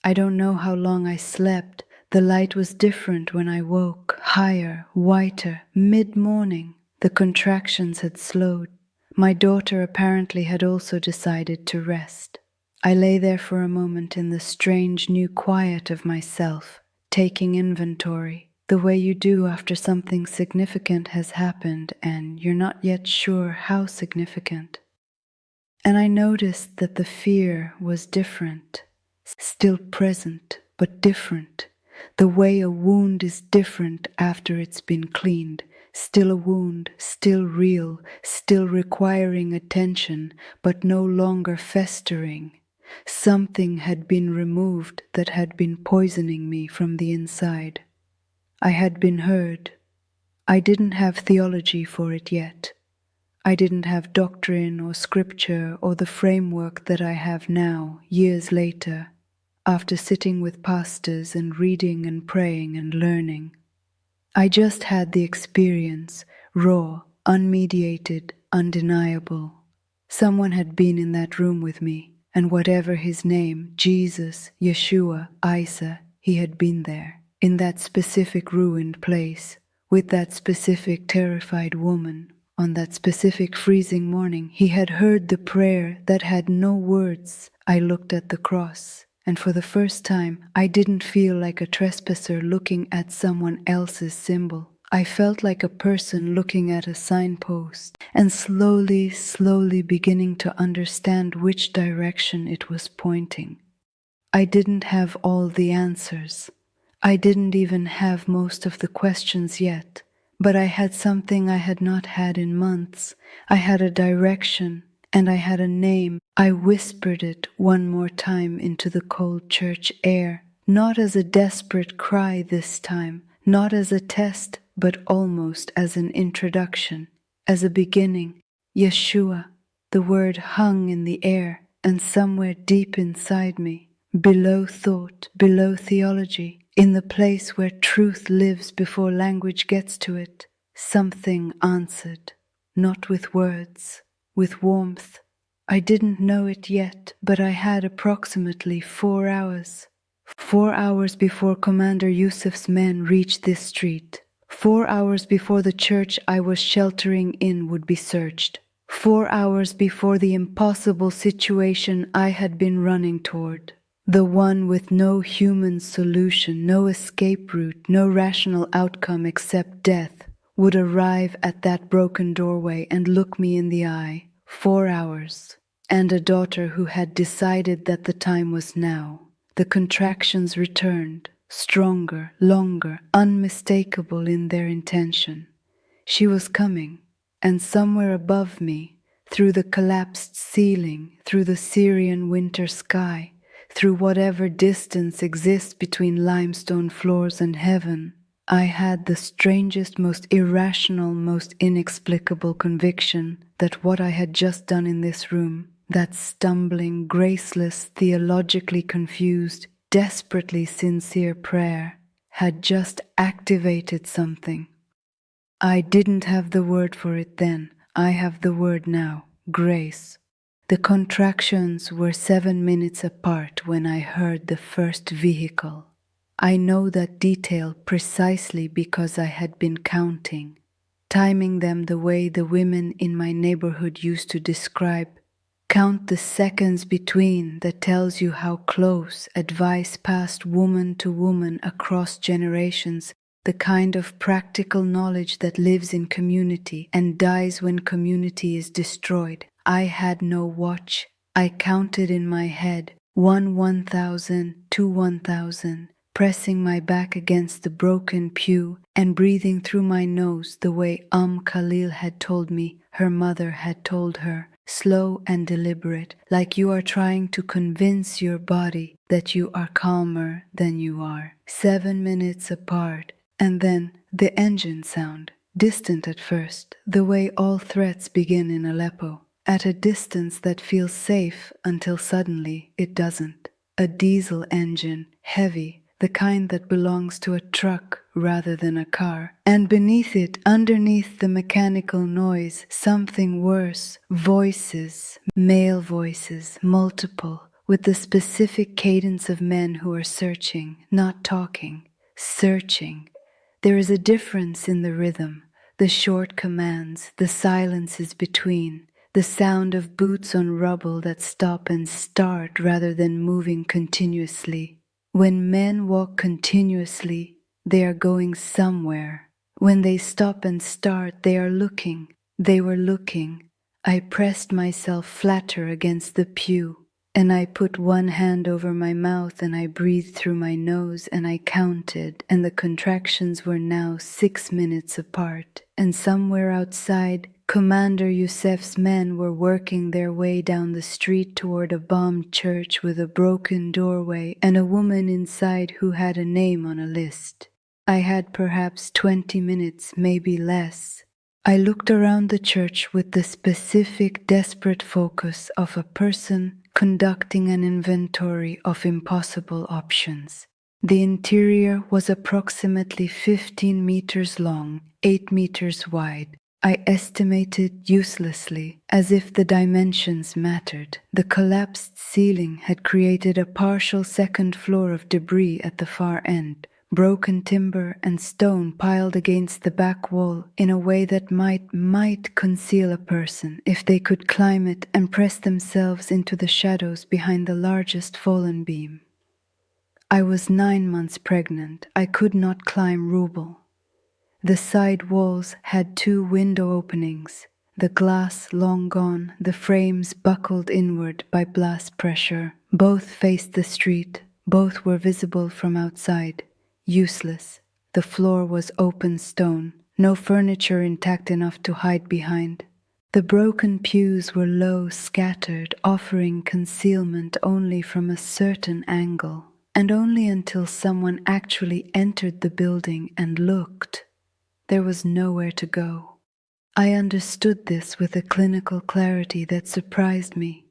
I don't know how long I slept. The light was different when I woke, higher, whiter, mid-morning. The contractions had slowed. My daughter apparently had also decided to rest. I lay there for a moment in the strange new quiet of myself, taking inventory, the way you do after something significant has happened and you're not yet sure how significant. And I noticed that the fear was different, still present, but different. The way a wound is different after it's been cleaned. Still a wound, still real, still requiring attention, but no longer festering. Something had been removed that had been poisoning me from the inside. I had been heard. I didn't have theology for it yet. I didn't have doctrine or scripture or the framework that I have now, years later, after sitting with pastors and reading and praying and learning. I just had the experience, raw, unmediated, undeniable. Someone had been in that room with me, and whatever his name, Jesus, Yeshua, Isa, he had been there, in that specific ruined place, with that specific terrified woman. On that specific freezing morning, he had heard the prayer that had no words. I looked at the cross, and for the first time, I didn't feel like a trespasser looking at someone else's symbol. I felt like a person looking at a signpost and slowly beginning to understand which direction it was pointing. I didn't have all the answers. I didn't even have most of the questions yet. But I had something I had not had in months. I had a direction, and I had a name. I whispered it one more time into the cold church air, not as a desperate cry this time, not as a test, but almost as an introduction, as a beginning. Yeshua, the word hung in the air, and somewhere deep inside me, below thought, below theology, in the place where truth lives before language gets to it, something answered, not with words, with warmth. I didn't know it yet, but I had approximately 4 hours. 4 hours before Commander Yusuf's men reached this street. 4 hours before the church I was sheltering in would be searched. 4 hours before the impossible situation I had been running toward. The one with no human solution, no escape route, no rational outcome except death, would arrive at that broken doorway and look me in the eye. 4 hours. And a daughter who had decided that the time was now. The contractions returned, stronger, longer, unmistakable in their intention. She was coming, and somewhere above me, through the collapsed ceiling, through the Syrian winter sky, through whatever distance exists between limestone floors and heaven, I had the strangest, most irrational, most inexplicable conviction that what I had just done in this room, that stumbling, graceless, theologically confused, desperately sincere prayer, had just activated something. I didn't have the word for it then. I have the word now. Grace. The contractions were 7 minutes apart when I heard the first vehicle. I know that detail precisely because I had been counting, timing them the way the women in my neighborhood used to describe. Count the seconds between that tells you how close advice passed woman to woman across generations, the kind of practical knowledge that lives in community and dies when community is destroyed. I had no watch. I counted in my head, 1,000, 2 1,000, pressing my back against the broken pew and breathing through my nose the way Khalil had told me her mother had told her, slow and deliberate, like you are trying to convince your body that you are calmer than you are. 7 minutes apart, and then the engine sound, distant at first, the way all threats begin in Aleppo. At a distance that feels safe until suddenly it doesn't. A diesel engine, heavy, the kind that belongs to a truck rather than a car. And beneath it, underneath the mechanical noise, something worse. Voices, male voices, multiple, with the specific cadence of men who are searching, not talking, searching. There is a difference in the rhythm. the short commands, the silences between, the sound of boots on rubble that stop and start rather than moving continuously. When men walk continuously, they are going somewhere. When they stop and start, they are looking. They were looking. I pressed myself flatter against the pew, and I put one hand over my mouth and I breathed through my nose and I counted, and the contractions were now 6 minutes apart. And somewhere outside, Commander Youssef's men were working their way down the street toward a bombed church with a broken doorway and a woman inside who had a name on a list. I had perhaps 20 minutes, maybe less. I looked around the church with the specific, desperate focus of a person conducting an inventory of impossible options. The interior was approximately 15 meters long, 8 meters wide. I estimated uselessly, as if the dimensions mattered. The collapsed ceiling had created a partial second floor of debris at the far end, broken timber and stone piled against the back wall in a way that might conceal a person if they could climb it and press themselves into the shadows behind the largest fallen beam. I was 9 months pregnant. I could not climb Rubel. The side walls had 2 window openings, the glass long gone, the frames buckled inward by blast pressure. Both faced the street, both were visible from outside. Useless. The floor was open stone, no furniture intact enough to hide behind. The broken pews were low, scattered, offering concealment only from a certain angle, and only until someone actually entered the building and looked. There was nowhere to go. I understood this with a clinical clarity that surprised me.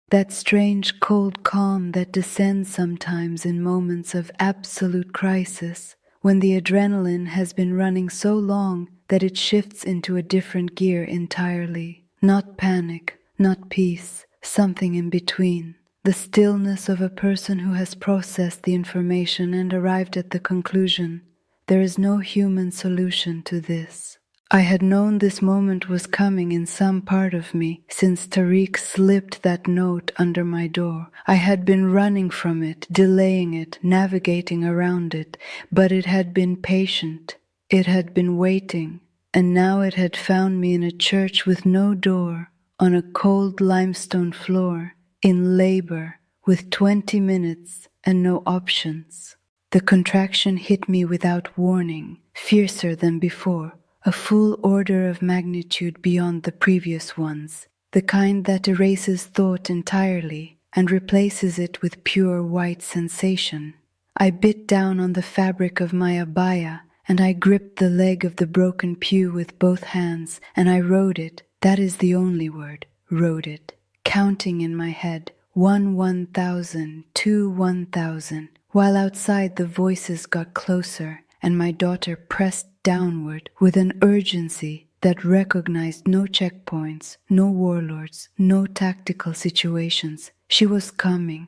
That strange cold calm that descends sometimes in moments of absolute crisis, when the adrenaline has been running so long that it shifts into a different gear entirely. Not panic, not peace, something in between. The stillness of a person who has processed the information and arrived at the conclusion, there is no human solution to this. I had known this moment was coming in some part of me since Tariq slipped that note under my door. I had been running from it, delaying it, navigating around it, but it had been patient. It had been waiting, and now it had found me in a church with no door, on a cold limestone floor, in labor, with 20 minutes and no options. The contraction hit me without warning, fiercer than before, a full order of magnitude beyond the previous ones, the kind that erases thought entirely and replaces it with pure white sensation. I bit down on the fabric of my abaya, and I gripped the leg of the broken pew with both hands, and I rode it, that is the only word, rode it, counting in my head, 1,000, 2, 1,000, while outside the voices got closer, and my daughter pressed downward with an urgency that recognized no checkpoints, no warlords, no tactical situations. She was coming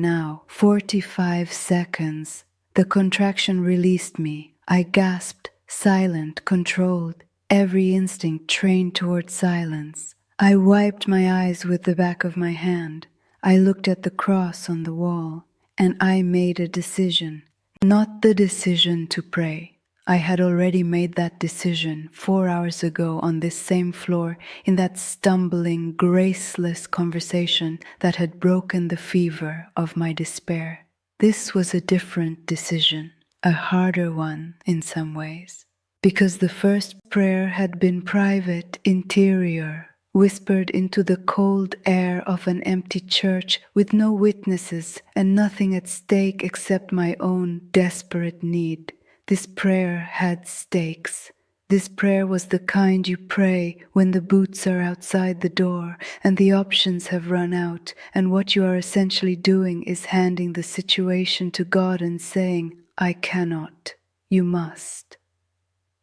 now. 45 seconds. The contraction released me. I gasped, silent, controlled, every instinct trained toward silence. I wiped my eyes with the back of my hand. I looked at the cross on the wall, and I made a decision. Not the decision to pray. I had already made that decision 4 hours ago on this same floor in that stumbling, graceless conversation that had broken the fever of my despair. This was a different decision, a harder one in some ways, because the first prayer had been private, interior, whispered into the cold air of an empty church with no witnesses and nothing at stake except my own desperate need. This prayer had stakes. This prayer was the kind you pray when the boots are outside the door and the options have run out, and what you are essentially doing is handing the situation to God and saying, I cannot, you must.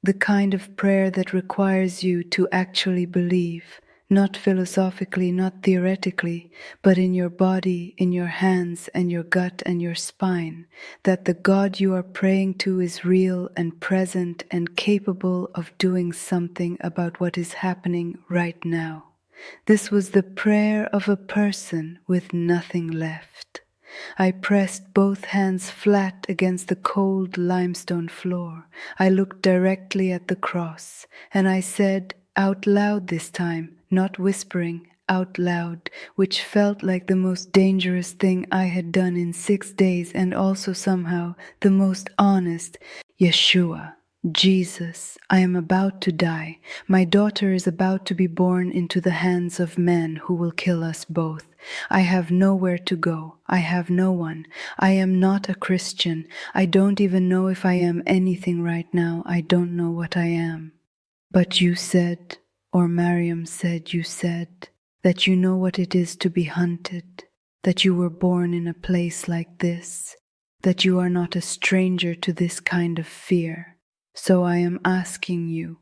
The kind of prayer that requires you to actually believe, not philosophically, not theoretically, but in your body, in your hands and your gut and your spine, that the God you are praying to is real and present and capable of doing something about what is happening right now. This was the prayer of a person with nothing left. I pressed both hands flat against the cold limestone floor. I looked directly at the cross, and I said out loud this time, not whispering, out loud, which felt like the most dangerous thing I had done in 6 days and also somehow the most honest, Yeshua. Jesus, I am about to die. My daughter is about to be born into the hands of men who will kill us both. I have nowhere to go. I have no one. I am not a Christian. I don't even know if I am anything right now. I don't know what I am. But you said, or Maryam said, you said, that you know what it is to be hunted, that you were born in a place like this, that you are not a stranger to this kind of fear. So I am asking you,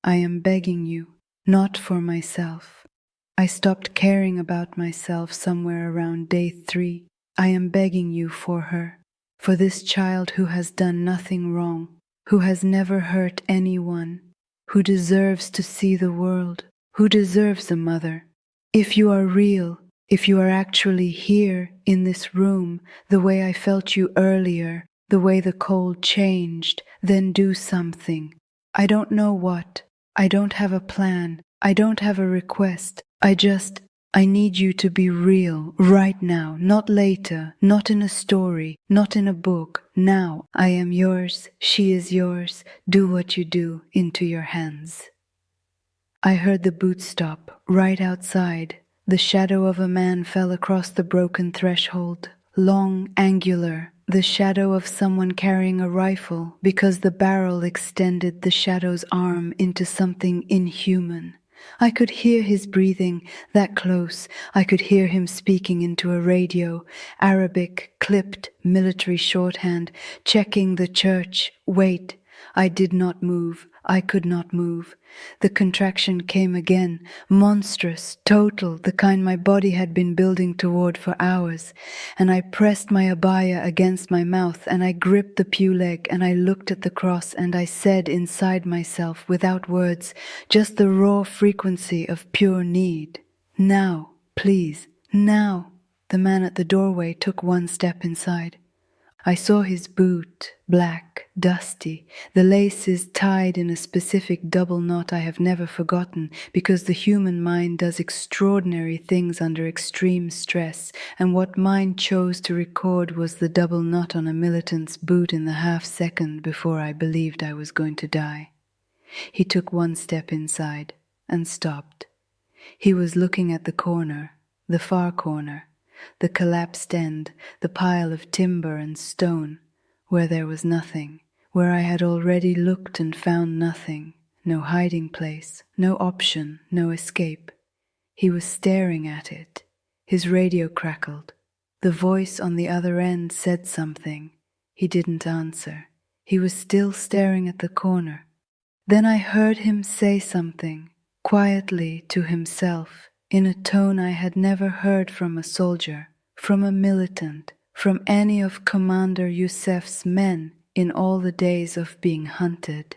I am begging you, not for myself. I stopped caring about myself somewhere around day 3. I am begging you for her, for this child who has done nothing wrong, who has never hurt anyone, who deserves to see the world, who deserves a mother. If you are real, if you are actually here in this room, the way I felt you earlier, the way the cold changed, then do something. I don't know what. I don't have a plan. I don't have a request. I need you to be real right now, not later, not in a story, not in a book. Now, I am yours, she is yours. Do what you do, into your hands. I heard the boot stop right outside. The shadow of a man fell across the broken threshold, long, angular, the shadow of someone carrying a rifle, because the barrel extended the shadow's arm into something inhuman. I could hear his breathing that close. I could hear him speaking into a radio, Arabic, clipped, military shorthand, checking the church. Wait. I did not move. I could not move. The contraction came again, monstrous, total, the kind my body had been building toward for hours. And I pressed my abaya against my mouth, and I gripped the pew leg, and I looked at the cross, and I said inside myself, without words, just the raw frequency of pure need, now, please, now. The man at the doorway took one step inside. I saw his boot, black, dusty, the laces tied in a specific double knot I have never forgotten, because the human mind does extraordinary things under extreme stress, and what mine chose to record was the double knot on a militant's boot in the half-second before I believed I was going to die. He took one step inside and stopped. He was looking at the corner, the far corner, the collapsed end, the pile of timber and stone, where there was nothing, where I had already looked and found nothing, no hiding place, no option, no escape. He was staring at it. His radio crackled. The voice on the other end said something. He didn't answer. He was still staring at the corner. Then I heard him say something, quietly to himself, in a tone I had never heard from a soldier, from a militant, from any of Commander Youssef's men in all the days of being hunted.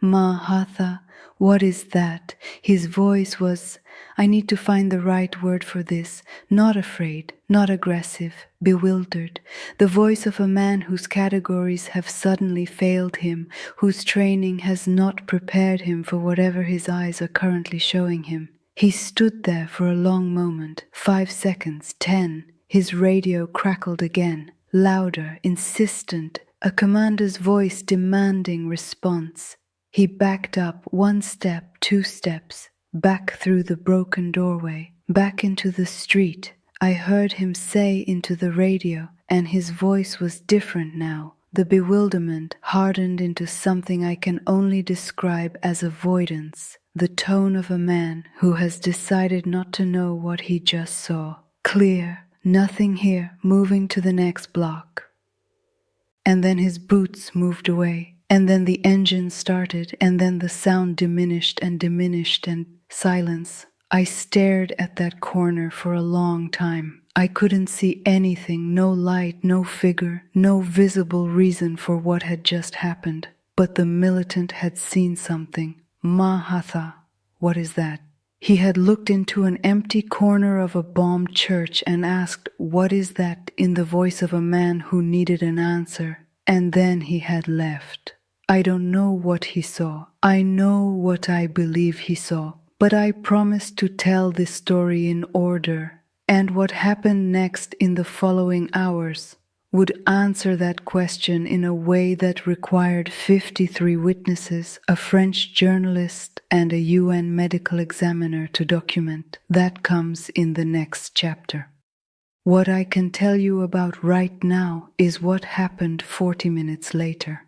Ma Hatha, what is that? His voice was, I need to find the right word for this, not afraid, not aggressive, bewildered, the voice of a man whose categories have suddenly failed him, whose training has not prepared him for whatever his eyes are currently showing him. He stood there for a long moment, 5 seconds, 10. His radio crackled again, louder, insistent, a commander's voice demanding response. He backed up 1 step, 2 steps, back through the broken doorway, back into the street. I heard him say into the radio, and his voice was different now. The bewilderment hardened into something I can only describe as avoidance, the tone of a man who has decided not to know what he just saw. Clear, nothing here, moving to the next block. And then his boots moved away, and then the engine started, and then the sound diminished and silence. I stared at that corner for a long time. I couldn't see anything, no light, no figure, no visible reason for what had just happened. But the militant had seen something. Hatha. What is that? He had looked into an empty corner of a bombed church and asked, "What is that?" in the voice of a man who needed an answer. And then he had left. I don't know what he saw. I know what I believe he saw. But I promised to tell this story in order, and what happened next in the following hours would answer that question in a way that required 53 witnesses, a French journalist, and a UN medical examiner to document. That comes in the next chapter. What I can tell you about right now is what happened 40 minutes later.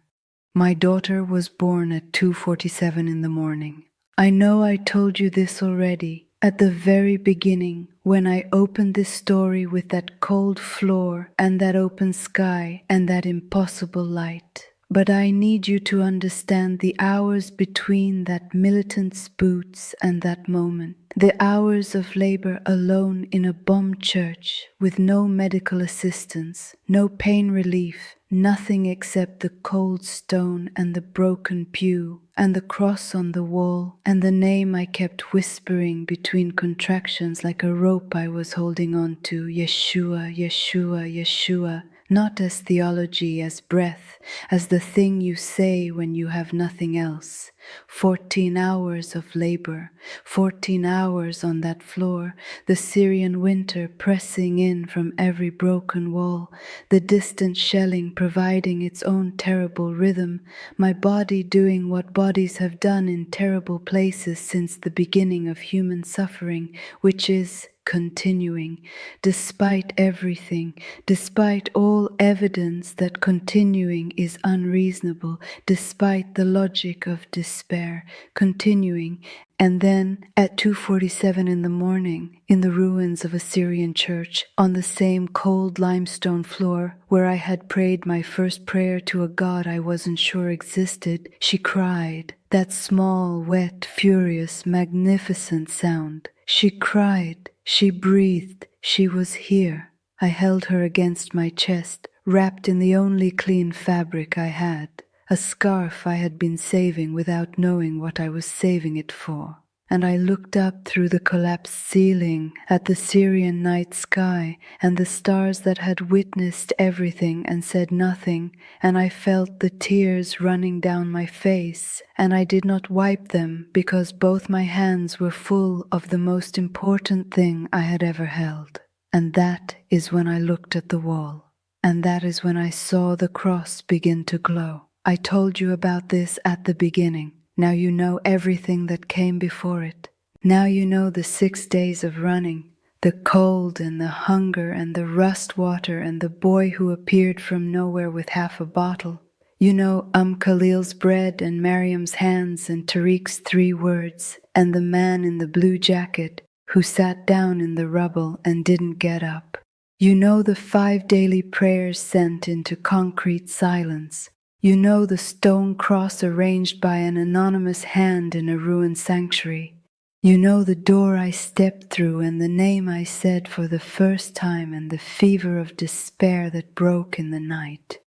My daughter was born at 2:47 in the morning. I know I told you this already at the very beginning when I opened this story with that cold floor and that open sky and that impossible light. But I need you to understand the hours between that militant's boots and that moment. The hours of labor alone in a bombed church with no medical assistance, no pain relief, nothing except the cold stone and the broken pew and the cross on the wall and the name I kept whispering between contractions like a rope I was holding on to, Yeshua, Yeshua, Yeshua. Not as theology, as breath, as the thing you say when you have nothing else. 14 hours of labor, 14 hours on that floor, the Syrian winter pressing in from every broken wall, the distant shelling providing its own terrible rhythm, my body doing what bodies have done in terrible places since the beginning of human suffering, which is continuing, despite everything, despite all evidence that continuing is unreasonable, despite the logic of despair, continuing. And then at 2:47 in the morning, in the ruins of a Syrian church, on the same cold limestone floor where I had prayed my first prayer to a God I wasn't sure existed, she cried, that small, wet, furious, magnificent sound. She cried. She breathed. She was here. I held her against my chest, wrapped in the only clean fabric I had, a scarf I had been saving without knowing what I was saving it for. And I looked up through the collapsed ceiling at the Syrian night sky and the stars that had witnessed everything and said nothing, and I felt the tears running down my face, and I did not wipe them because both my hands were full of the most important thing I had ever held. And that is when I looked at the wall, and that is when I saw the cross begin to glow. I told you about this at the beginning. Now you know everything that came before it. Now you know the 6 days of running, the cold and the hunger and the rust water and the boy who appeared from nowhere with half a bottle. You know Khalil's bread and Maryam's hands and Tariq's 3 words and the man in the blue jacket who sat down in the rubble and didn't get up. You know the 5 daily prayers sent into concrete silence. You know the stone cross arranged by an anonymous hand in a ruined sanctuary. You know the door I stepped through and the name I said for the first time and the fever of despair that broke in the night.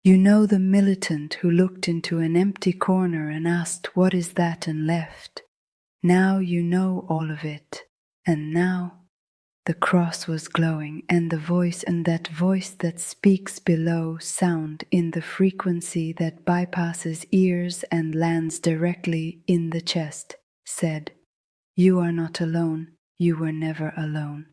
You know the militant who looked into an empty corner and asked, "What is that?" and left. Now you know all of it. And now the cross was glowing, and the voice and that voice that speaks below sound in the frequency that bypasses ears and lands directly in the chest, said, "You are not alone. You were never alone."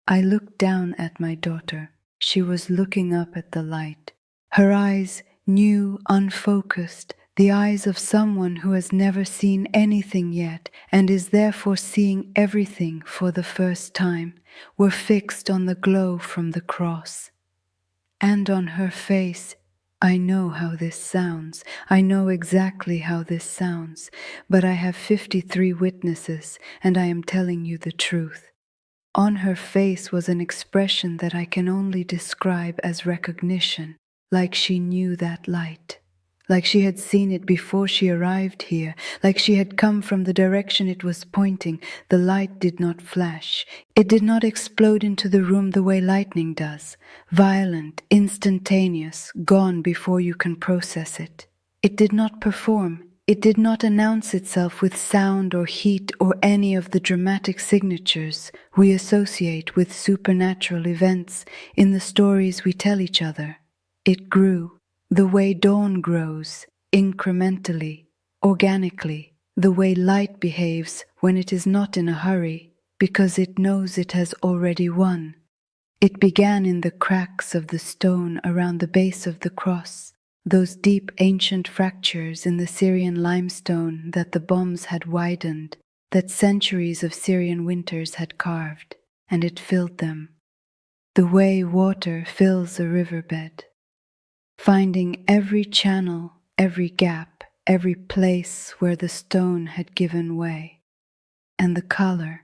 I looked down at my daughter. She was looking up at the light. Her eyes, new, unfocused, the eyes of someone who has never seen anything yet and is therefore seeing everything for the first time, were fixed on the glow from the cross. And on her face, I know how this sounds. I know exactly how this sounds, but I have 53 witnesses, and I am telling you the truth. On her face was an expression that I can only describe as recognition, like she knew that light. like she had seen it before she arrived here, like she had come from the direction it was pointing. The light did not flash. It did not explode into the room the way lightning does, violent, instantaneous, gone before you can process it. It did not perform. It did not announce itself with sound or heat or any of the dramatic signatures we associate with supernatural events in the stories we tell each other. It grew. The way dawn grows, incrementally, organically, the way light behaves when it is not in a hurry, because it knows it has already won. It began in the cracks of the stone around the base of the cross, those deep ancient fractures in the Syrian limestone that the bombs had widened, that centuries of Syrian winters had carved, and it filled them. The way water fills a riverbed, finding every channel, every gap, every place where the stone had given way. And the color.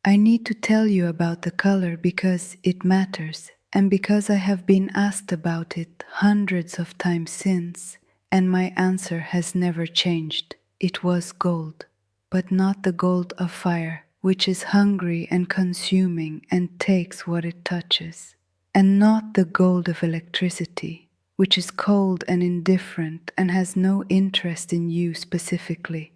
I need to tell you about the color because it matters, and because I have been asked about it hundreds of times since, and my answer has never changed. It was gold, but not the gold of fire, which is hungry and consuming and takes what it touches, and not the gold of electricity, which is cold and indifferent and has no interest in you specifically.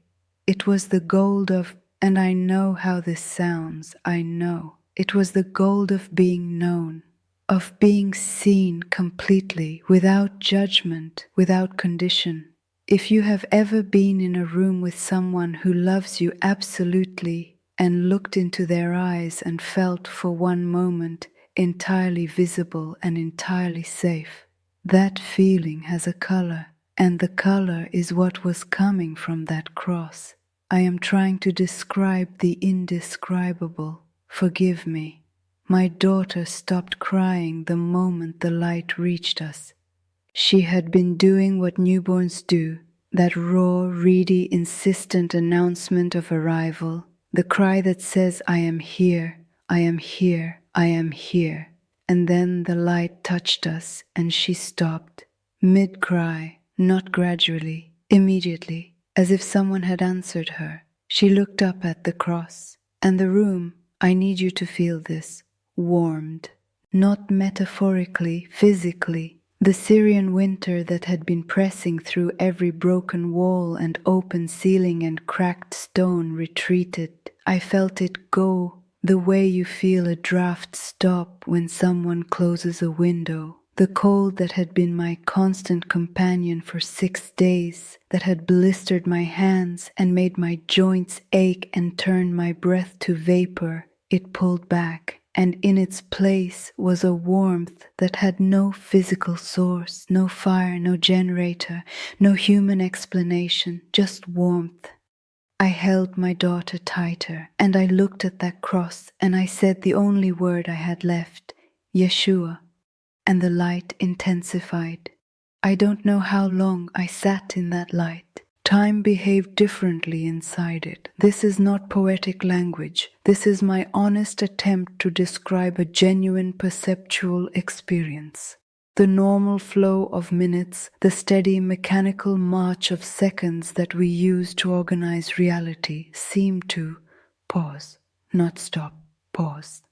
It was the gold of, and I know how this sounds, I know. It was the gold of being known, of being seen completely, without judgment, without condition. If you have ever been in a room with someone who loves you absolutely and looked into their eyes and felt for one moment entirely visible and entirely safe, that feeling has a color, and the color is what was coming from that cross. I am trying to describe the indescribable. Forgive me. My daughter stopped crying the moment the light reached us. She had been doing what newborns do, that raw, reedy, insistent announcement of arrival, the cry that says, I am here, I am here, I am here. And then the light touched us and she stopped, mid-cry, not gradually, immediately, as if someone had answered her. She looked up at the cross, and the room, I need you to feel this, warmed, not metaphorically, physically. The Syrian winter that had been pressing through every broken wall and open ceiling and cracked stone retreated. I felt it go, the way you feel a draft stop when someone closes a window. The cold that had been my constant companion for 6 days, that had blistered my hands and made my joints ache and turned my breath to vapor, it pulled back, and in its place was a warmth that had no physical source, no fire, no generator, no human explanation, just warmth. I held my daughter tighter, and I looked at that cross, and I said the only word I had left, Yeshua, and the light intensified. I don't know how long I sat in that light. Time behaved differently inside it. This is not poetic language. This is my honest attempt to describe a genuine perceptual experience. The normal flow of minutes, the steady mechanical march of seconds that we use to organize reality seemed to pause, not stop, pause.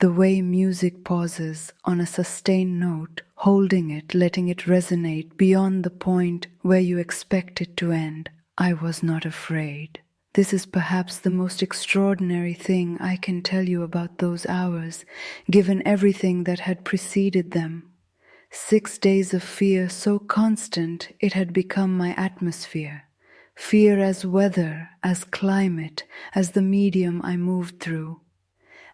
The way music pauses on a sustained note, holding it, letting it resonate beyond the point where you expect it to end. I was not afraid. This is perhaps the most extraordinary thing I can tell you about those hours, given everything that had preceded them. 6 days of fear so constant it had become my atmosphere. Fear as weather, as climate, as the medium I moved through.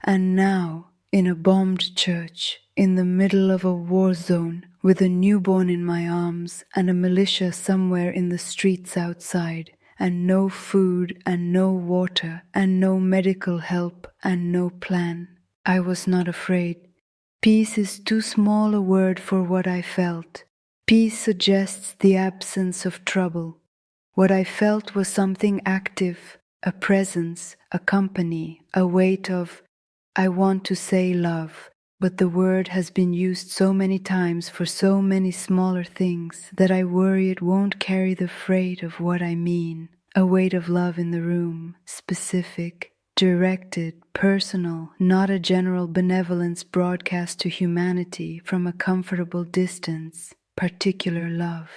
And now, in a bombed church, in the middle of a war zone, with a newborn in my arms and a militia somewhere in the streets outside, and no food and no water and no medical help and no plan, I was not afraid. Peace is too small a word for what I felt. Peace suggests the absence of trouble. What I felt was something active, a presence, a company, a weight of, I want to say love, But the word has been used so many times for so many smaller things that I worry it won't carry the freight of what I mean. A weight of love in the room, specific, directed, personal, not a general benevolence broadcast to humanity from a comfortable distance. Particular love.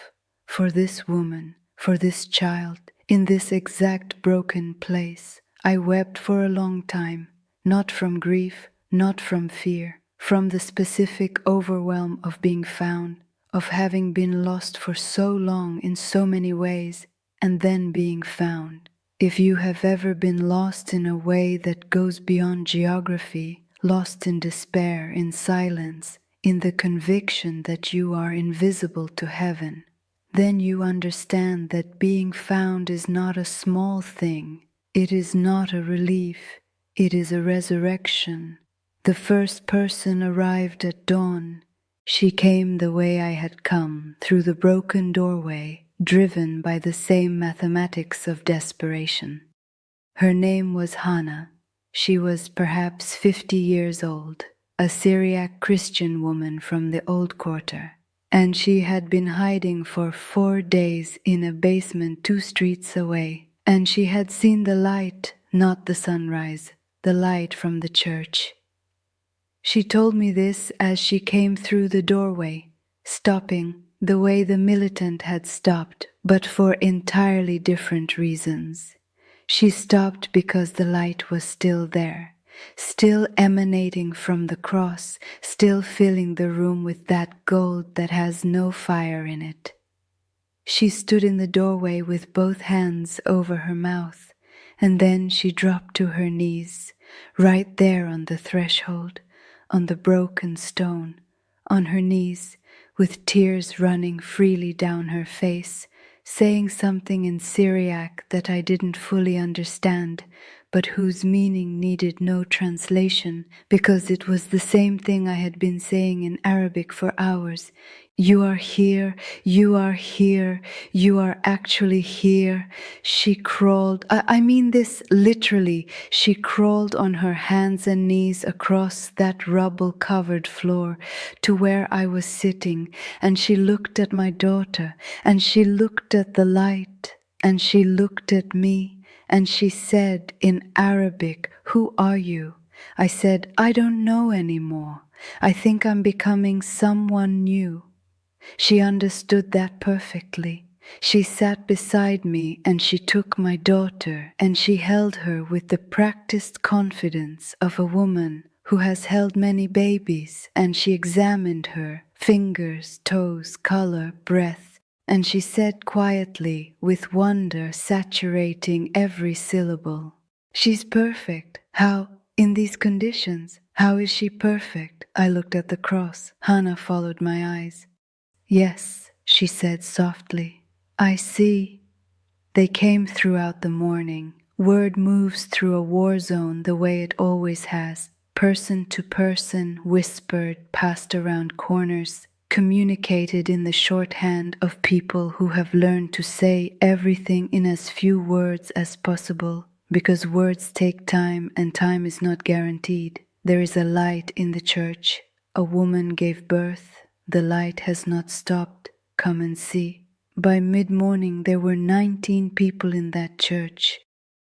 For this woman, for this child, in this exact broken place. I wept for a long time, not from grief, not from fear, from the specific overwhelm of being found, of having been lost for so long in so many ways, and then being found. If you have ever been lost in a way that goes beyond geography, lost in despair, in silence, in the conviction that you are invisible to heaven, then you understand that being found is not a small thing. It is not a relief. It is a resurrection. The first person arrived at dawn. She came the way I had come, through the broken doorway, driven by the same mathematics of desperation. Her name was Hannah. She was perhaps 50 years old, a Syriac Christian woman from the old quarter, and she had been hiding for 4 days in a basement 2 streets away, and she had seen the light, not the sunrise, the light from the church. She told me this as she came through the doorway, stopping the way the militant had stopped, but for entirely different reasons. She stopped because the light was still there, still emanating from the cross, still filling the room with that gold that has no fire in it. She stood in the doorway with both hands over her mouth, and then she dropped to her knees, right there on the threshold, on the broken stone, on her knees, with tears running freely down her face, saying something in Syriac that I didn't fully understand, but whose meaning needed no translation, because it was the same thing I had been saying in Arabic for hours. You are here, you are here, you are actually here. She crawled, I mean this literally, she crawled on her hands and knees across that rubble-covered floor to where I was sitting, and she looked at my daughter, and she looked at the light, and she looked at me, and she said in Arabic, "Who are you?" I said, "I don't know anymore. I think I'm becoming someone new." She understood that perfectly. She sat beside me and she took my daughter and she held her with the practiced confidence of a woman who has held many babies, and she examined her, fingers, toes, color, breath, and she said quietly, with wonder saturating every syllable, "She's perfect. How, in these conditions, how is she perfect?" I looked at the cross. Hannah followed my eyes. "Yes," she said softly, "I see." They came throughout the morning. Word moves through a war zone the way it always has. Person to person, whispered, passed around corners, communicated in the shorthand of people who have learned to say everything in as few words as possible, because words take time and time is not guaranteed. There is a light in the church. A woman gave birth. The light has not stopped. Come and see. By mid-morning there were 19 people in that church.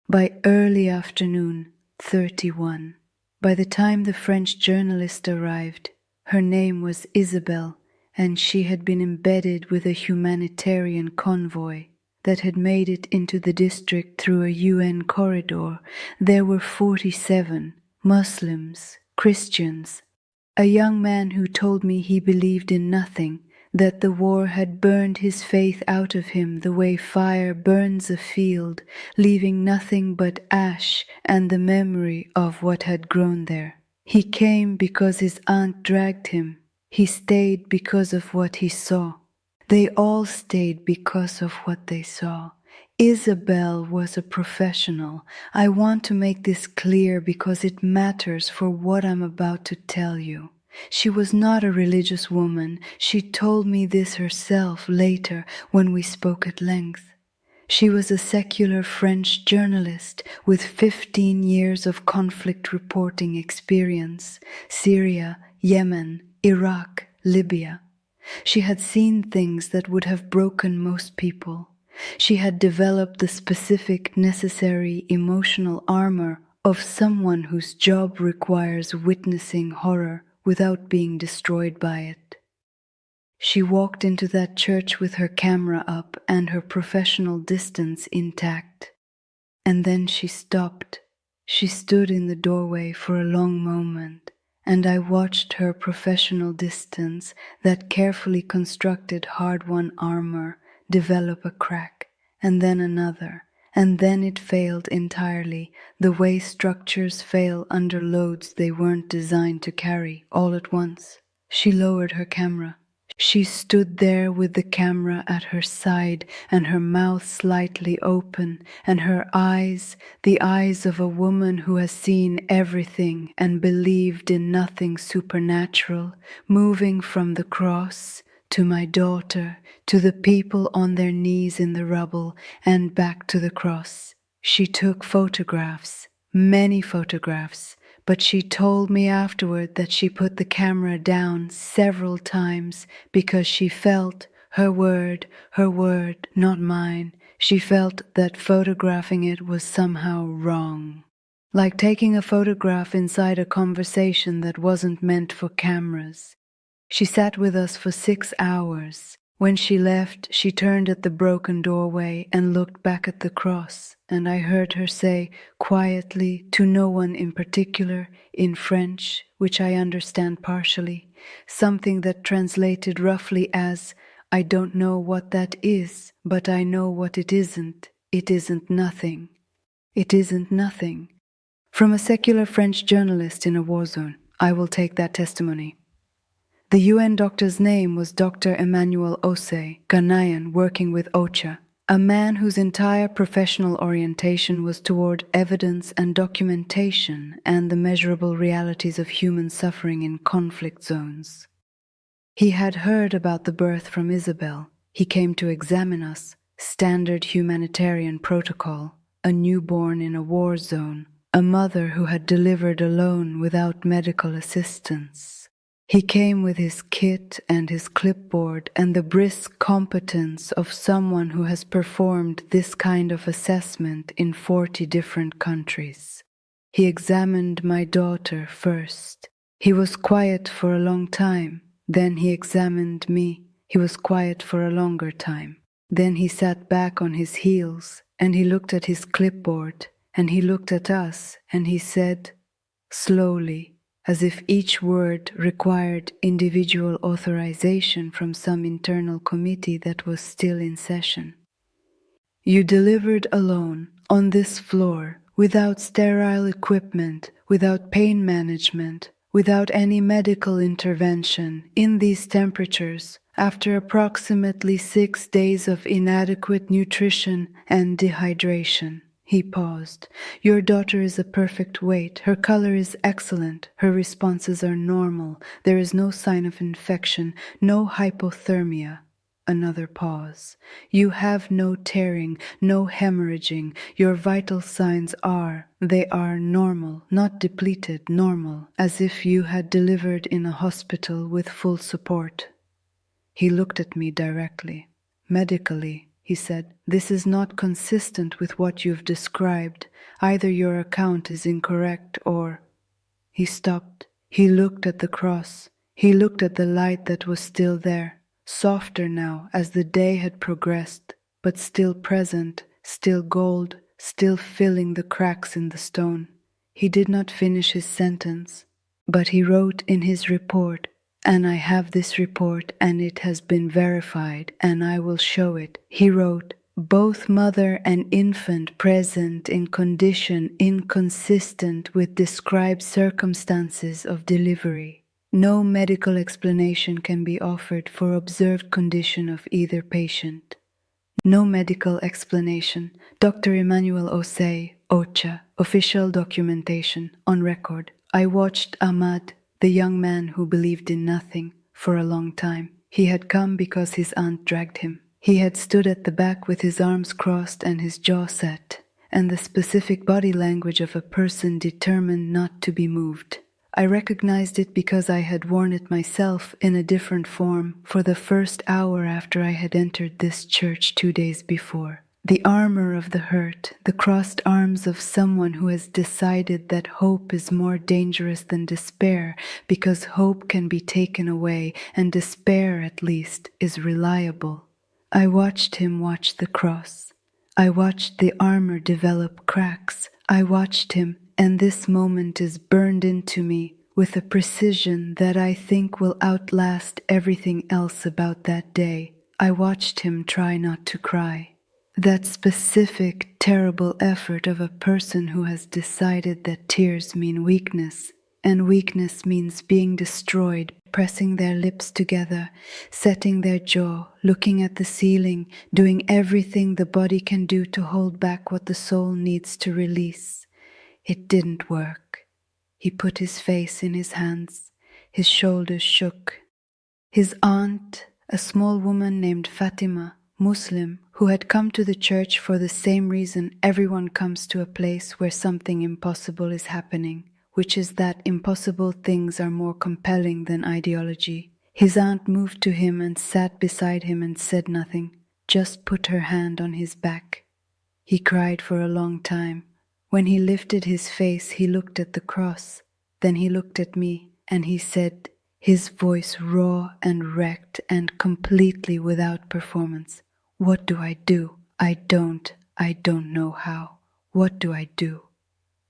By early afternoon, 31. By the time the French journalist arrived, her name was Isabel, and she had been embedded with a humanitarian convoy that had made it into the district through a UN corridor. There were 47 Muslims, Christians, a young man who told me he believed in nothing, that the war had burned his faith out of him the way fire burns a field, leaving nothing but ash and the memory of what had grown there. He came because his aunt dragged him. He stayed because of what he saw. They all stayed because of what they saw. Isabel was a professional. I want to make this clear because it matters for what I'm about to tell you. She was not a religious woman. She told me this herself later when we spoke at length. She was a secular French journalist with 15 years of conflict reporting experience. Syria, Yemen, Iraq, Libya. She had seen things that would have broken most people. She had developed the specific, necessary emotional armor of someone whose job requires witnessing horror without being destroyed by it. She walked into that church with her camera up and her professional distance intact. And then she stopped. She stood in the doorway for a long moment, and I watched her professional distance, that carefully constructed hard-won armor, develop a crack, and then another, and then it failed entirely, the way structures fail under loads they weren't designed to carry, all at once. She lowered her camera. She stood there with the camera at her side and her mouth slightly open, and her eyes, the eyes of a woman who has seen everything and believed in nothing supernatural, moving from the cross to my daughter, to the people on their knees in the rubble, and back to the cross. She took photographs, many photographs, but she told me afterward that she put the camera down several times because she felt her word, not mine. She felt that photographing it was somehow wrong. Like taking a photograph inside a conversation that wasn't meant for cameras. She sat with us for 6 hours. When she left, she turned at the broken doorway and looked back at the cross, and I heard her say quietly, to no one in particular, in French, which I understand partially, something that translated roughly as, "I don't know what that is, but I know what it isn't. It isn't nothing. It isn't nothing." From a secular French journalist in a war zone. I will take that testimony. The UN doctor's name was Dr. Emmanuel Ose, Ghanaian working with OCHA, a man whose entire professional orientation was toward evidence and documentation and the measurable realities of human suffering in conflict zones. He had heard about the birth from Isabel. He came to examine us, standard humanitarian protocol, a newborn in a war zone, a mother who had delivered alone without medical assistance. He came with his kit and his clipboard and the brisk competence of someone who has performed this kind of assessment in 40 different countries. He examined my daughter first. He was quiet for a long time. Then he examined me. He was quiet for a longer time. Then he sat back on his heels and he looked at his clipboard and he looked at us and he said, slowly, as if each word required individual authorization from some internal committee that was still in session. "You delivered alone, on this floor, without sterile equipment, without pain management, without any medical intervention, in these temperatures, after approximately 6 days of inadequate nutrition and dehydration." He paused. "Your daughter is a perfect weight. Her color is excellent. Her responses are normal. There is no sign of infection, no hypothermia." Another pause. "You have no tearing, no hemorrhaging. Your vital signs they are normal, not depleted, normal, as if you had delivered in a hospital with full support." He looked at me directly. "Medically," he said, "this is not consistent with what you've described. Either your account is incorrect or—" He stopped. He looked at the cross. He looked at the light that was still there, softer now as the day had progressed, but still present, still gold, still filling the cracks in the stone. He did not finish his sentence, but he wrote in his report, and I have this report and it has been verified and I will show it. He wrote, "Both mother and infant present in condition inconsistent with described circumstances of delivery. No medical explanation can be offered for observed condition of either patient." No medical explanation. Dr. Emmanuel Ose, OCHA, official documentation, on record. I watched Ahmad, the young man who believed in nothing, for a long time. He had come because his aunt dragged him. He had stood at the back with his arms crossed and his jaw set, and the specific body language of a person determined not to be moved. I recognized it because I had worn it myself in a different form for the first hour after I had entered this church 2 days before. The armor of the hurt, the crossed arms of someone who has decided that hope is more dangerous than despair because hope can be taken away and despair, at least, is reliable. I watched him watch the cross. I watched the armor develop cracks. I watched him, and this moment is burned into me with a precision that I think will outlast everything else about that day. I watched him try not to cry. That specific, terrible effort of a person who has decided that tears mean weakness, and weakness means being destroyed, pressing their lips together, setting their jaw, looking at the ceiling, doing everything the body can do to hold back what the soul needs to release. It didn't work. He put his face in his hands. His shoulders shook. His aunt, a small woman named Fatima, Muslim, who had come to the church for the same reason everyone comes to a place where something impossible is happening, which is that impossible things are more compelling than ideology. His aunt moved to him and sat beside him and said nothing, just put her hand on his back. He cried for a long time. When he lifted his face, he looked at the cross. Then he looked at me, and he said, his voice raw and wrecked and completely without performance, "What do I do? I don't know how. What do I do?"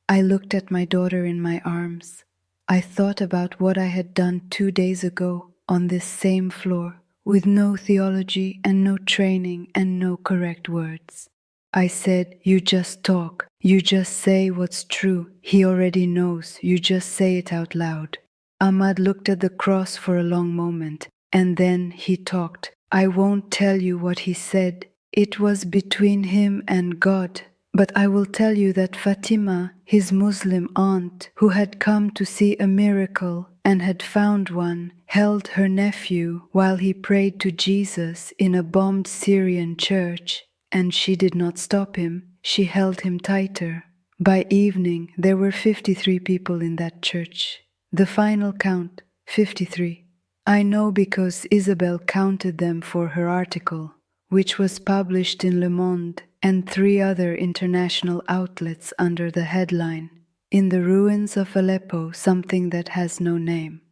I looked at my daughter in my arms. I thought about what I had done 2 days ago on this same floor, with no theology and no training and no correct words. I said, "You just talk. You just say what's true. He already knows. You just say it out loud." Ahmad looked at the cross for a long moment, and then he talked. I won't tell you what he said. It was between him and God. But I will tell you that Fatima, his Muslim aunt, who had come to see a miracle and had found one, held her nephew while he prayed to Jesus in a bombed Syrian church, and she did not stop him. She held him tighter. By evening, there were 53 people in that church. The final count, 53. I know because Isabel counted them for her article, which was published in Le Monde and 3 other international outlets under the headline, "In the Ruins of Aleppo, Something That Has No Name."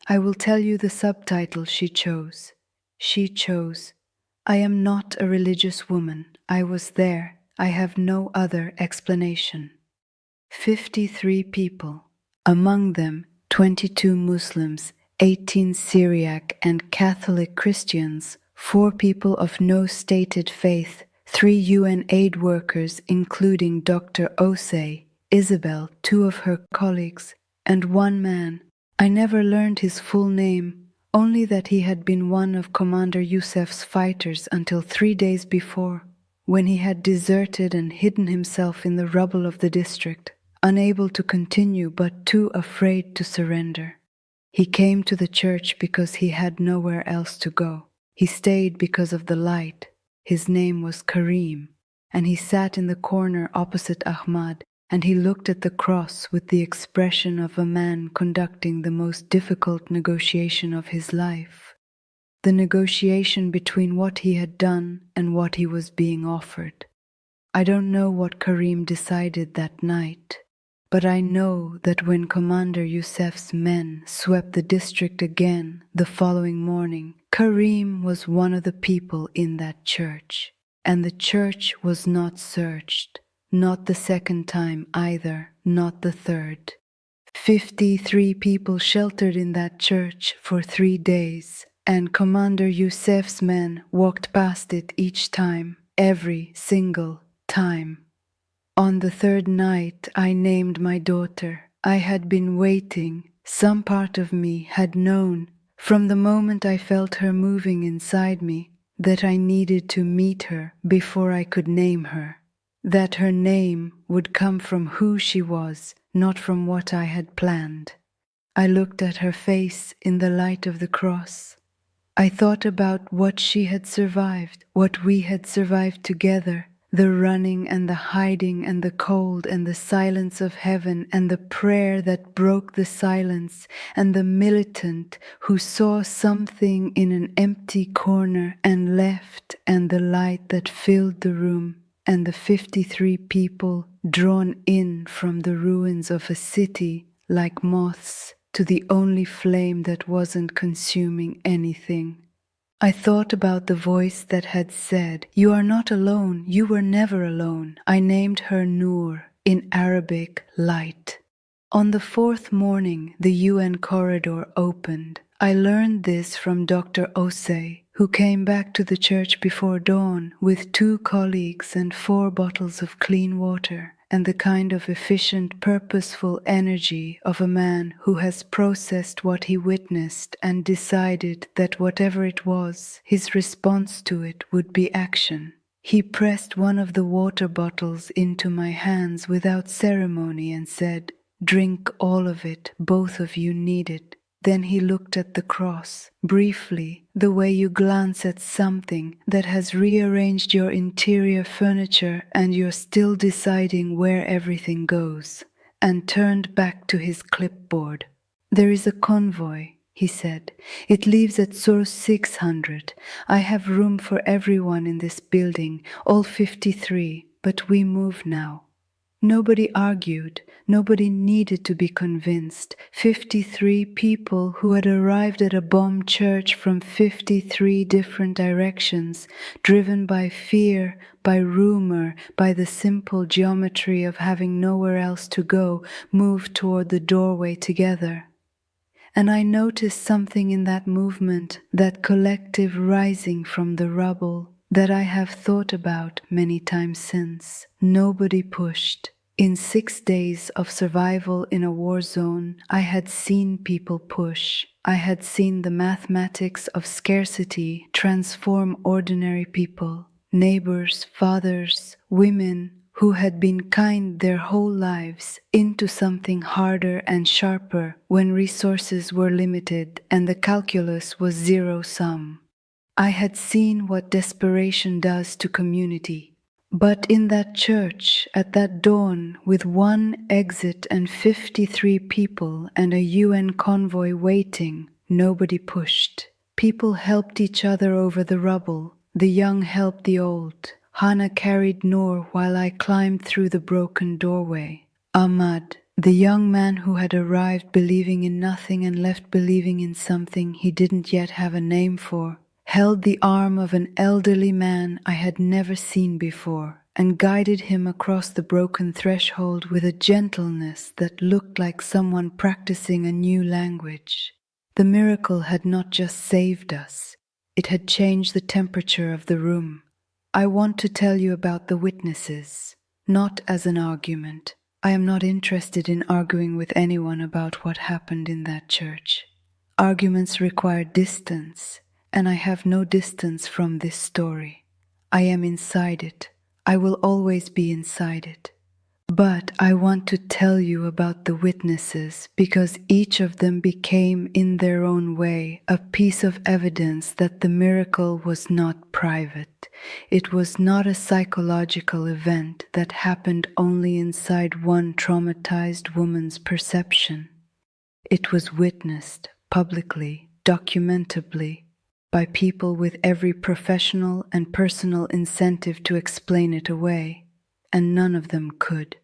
I will tell you the subtitle she chose. She chose, "I am not a religious woman. I was there. I have no other explanation." 53 people, among them 22 Muslims, 18 Syriac and Catholic Christians, 4 people of no stated faith, 3 UN aid workers including Dr. Osei, Isabel, 2 of her colleagues, and 1 man. I never learned his full name, only that he had been one of Commander Youssef's fighters until 3 days before, when he had deserted and hidden himself in the rubble of the district, unable to continue but too afraid to surrender. He came to the church because he had nowhere else to go. He stayed because of the light. His name was Karim, and he sat in the corner opposite Ahmad, and he looked at the cross with the expression of a man conducting the most difficult negotiation of his life. The negotiation between what he had done and what he was being offered. I don't know what Karim decided that night, but I know that when Commander Youssef's men swept the district again the following morning, Karim was one of the people in that church, and the church was not searched, not the second time either, not the third. 53 people sheltered in that church for 3 days, and Commander Youssef's men walked past it each time, every single time. On the 3rd night, I named my daughter. I had been waiting. Some part of me had known, from the moment I felt her moving inside me, that I needed to meet her before I could name her. That her name would come from who she was, not from what I had planned. I looked at her face in the light of the cross. I thought about what she had survived, what we had survived together, The running and the hiding and the cold and the silence of heaven and the prayer that broke the silence and the militant who saw something in an empty corner and left and the light that filled the room and the 53 people drawn in from the ruins of a city like moths to the only flame that wasn't consuming anything. I thought about the voice that had said, "You are not alone, you were never alone." I named her Noor, in Arabic, light. On the 4th morning, the UN corridor opened. I learned this from Dr. Osei, who came back to the church before dawn with 2 colleagues and 4 bottles of clean water, and the kind of efficient, purposeful energy of a man who has processed what he witnessed and decided that whatever it was, his response to it would be action. He pressed one of the water bottles into my hands without ceremony and said, "Drink all of it, both of you need it." Then he looked at the cross, briefly, the way you glance at something that has rearranged your interior furniture and you're still deciding where everything goes, and turned back to his clipboard. "There is a convoy," he said. "It leaves at source 600. I have room for everyone in this building, all 53, but we move now." Nobody argued, nobody needed to be convinced. 53 people who had arrived at a bomb church from 53 different directions, driven by fear, by rumor, by the simple geometry of having nowhere else to go, moved toward the doorway together. And I noticed something in that movement, that collective rising from the rubble, that I have thought about many times since. Nobody pushed. In 6 days of survival in a war zone, I had seen people push. I had seen the mathematics of scarcity transform ordinary people, neighbors, fathers, women, who had been kind their whole lives, into something harder and sharper when resources were limited and the calculus was zero-sum. I had seen what desperation does to community. But in that church, at that dawn, with 1 exit and 53 people and a UN convoy waiting, nobody pushed. People helped each other over the rubble. The young helped the old. Hannah carried Noor while I climbed through the broken doorway. Ahmad, the young man who had arrived believing in nothing and left believing in something he didn't yet have a name for, held the arm of an elderly man I had never seen before and guided him across the broken threshold with a gentleness that looked like someone practicing a new language. The miracle had not just saved us, it had changed the temperature of the room. I want to tell you about the witnesses, not as an argument. I am not interested in arguing with anyone about what happened in that church. Arguments require distance, and I have no distance from this story. I am inside it. I will always be inside it. But I want to tell you about the witnesses because each of them became in their own way a piece of evidence that the miracle was not private. It was not a psychological event that happened only inside one traumatized woman's perception. It was witnessed publicly, documentably, by people with every professional and personal incentive to explain it away, and none of them could.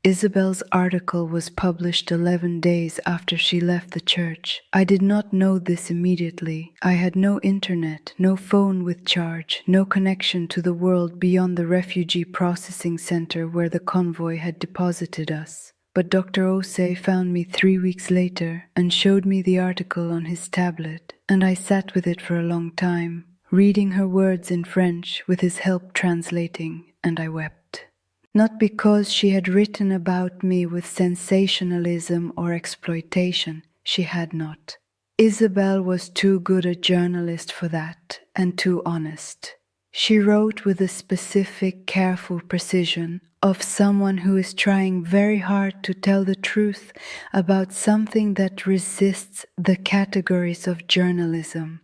Isabel's article was published 11 days after she left the church. I did not know this immediately. I had no internet, no phone with charge, no connection to the world beyond the refugee processing center where the convoy had deposited us. But Dr. Osei found me 3 weeks later and showed me the article on his tablet, and I sat with it for a long time, reading her words in French with his help translating, and I wept. Not because she had written about me with sensationalism or exploitation, she had not. Isabel was too good a journalist for that, and too honest. She wrote with a specific, careful precision of someone who is trying very hard to tell the truth about something that resists the categories of journalism.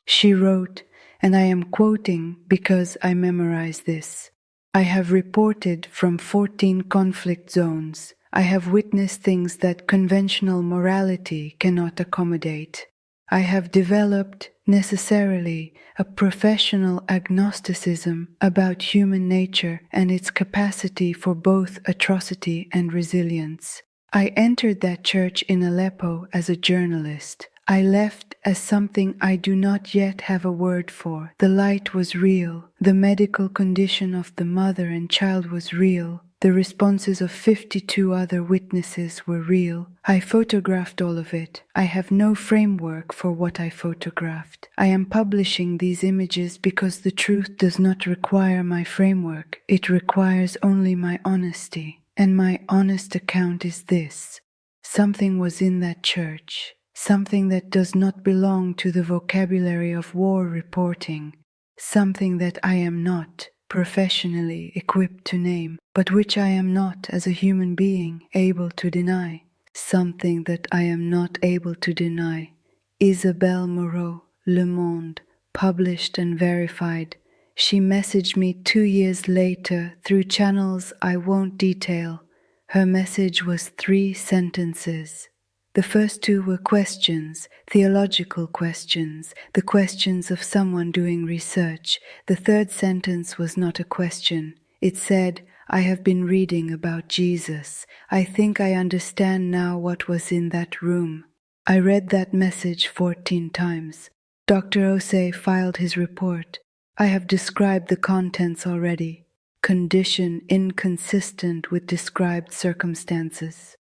She wrote, and I am quoting because I memorized this, I have reported from 14 conflict zones. I have witnessed things that conventional morality cannot accommodate. I have developed, necessarily, a professional agnosticism about human nature and its capacity for both atrocity and resilience. I entered that church in Aleppo as a journalist. I left as something I do not yet have a word for. The light was real. The medical condition of the mother and child was real. The responses of 52 other witnesses were real. I photographed all of it. I have no framework for what I photographed. I am publishing these images because the truth does not require my framework. It requires only my honesty. And my honest account is this. Something was in that church. Something that does not belong to the vocabulary of war reporting. Something that I am not professionally equipped to name, but which I am not as a human being able to deny. Something that I am not able to deny. Isabelle Moreau, Le Monde, published and verified. She messaged me 2 years later through channels I won't detail. Her message was 3 sentences. The first 2 were questions, theological questions, the questions of someone doing research. The third sentence was not a question. It said, I have been reading about Jesus. I think I understand now what was in that room. I read that message 14 times. Dr. Osei filed his report. I have described the contents already. Condition inconsistent with described circumstances.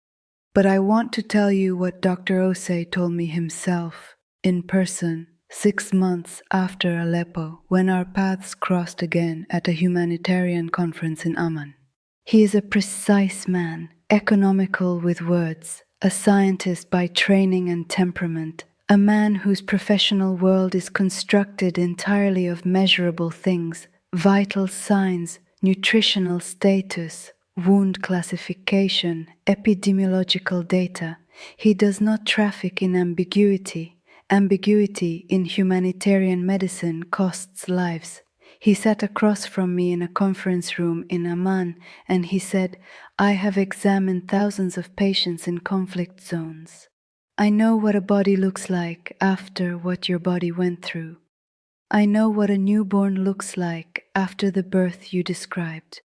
But I want to tell you what Dr. Osei told me himself, in person, 6 months after Aleppo, when our paths crossed again at a humanitarian conference in Amman. He is a precise man, economical with words, a scientist by training and temperament, a man whose professional world is constructed entirely of measurable things, vital signs, nutritional status, wound classification, epidemiological data. He does not traffic in ambiguity. Ambiguity in humanitarian medicine costs lives. He sat across from me in a conference room in Amman and he said, I have examined thousands of patients in conflict zones. I know what a body looks like after what your body went through. I know what a newborn looks like after the birth you described.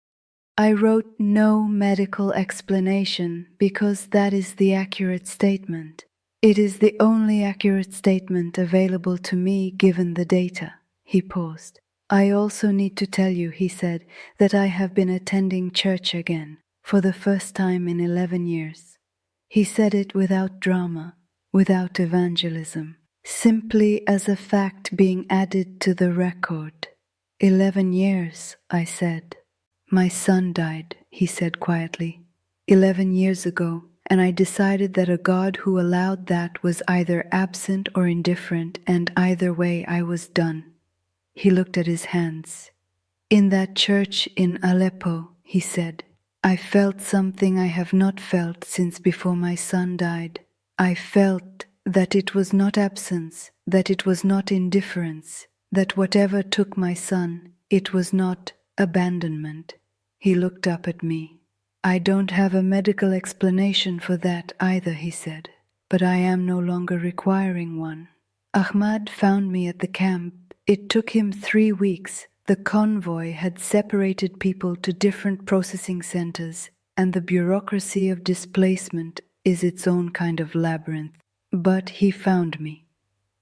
I wrote no medical explanation because that is the accurate statement. It is the only accurate statement available to me given the data. He paused. I also need to tell you, he said, that I have been attending church again for the first time in 11 years. He said it without drama, without evangelism, simply as a fact being added to the record. 11 years, I said. My son died, he said quietly, 11 years ago, and I decided that a God who allowed that was either absent or indifferent, and either way I was done. He looked at his hands. In that church in Aleppo, he said, I felt something I have not felt since before my son died. I felt that it was not absence, that it was not indifference, that whatever took my son, it was not abandonment. He looked up at me. I don't have a medical explanation for that either, he said, but I am no longer requiring one. Ahmad found me at the camp. It took him 3 weeks. The convoy had separated people to different processing centers, and the bureaucracy of displacement is its own kind of labyrinth. But he found me.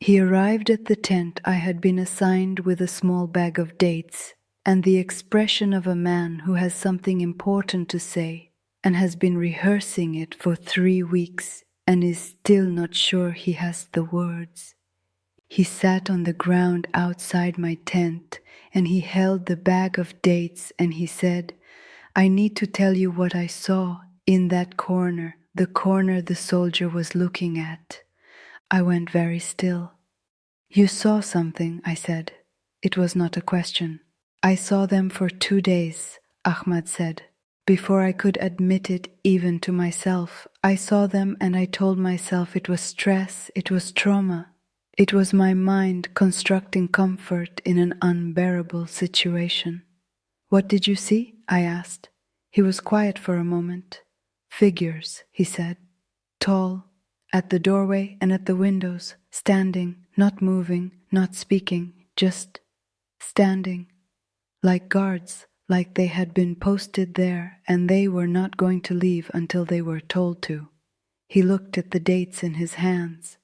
He arrived at the tent I had been assigned with a small bag of dates, and the expression of a man who has something important to say and has been rehearsing it for 3 weeks and is still not sure he has the words. He sat on the ground outside my tent and he held the bag of dates and he said, I need to tell you what I saw in that corner, the corner the soldier was looking at. I went very still. You saw something, I said. It was not a question. I saw them for 2 days, Ahmad said. Before I could admit it even to myself, I saw them and I told myself it was stress, it was trauma. It was my mind constructing comfort in an unbearable situation. What did you see? I asked. He was quiet for a moment. Figures, he said. Tall, at the doorway and at the windows, standing, not moving, not speaking, just standing. Like guards, like they had been posted there and they were not going to leave until they were told to. He looked at the dates in his hands.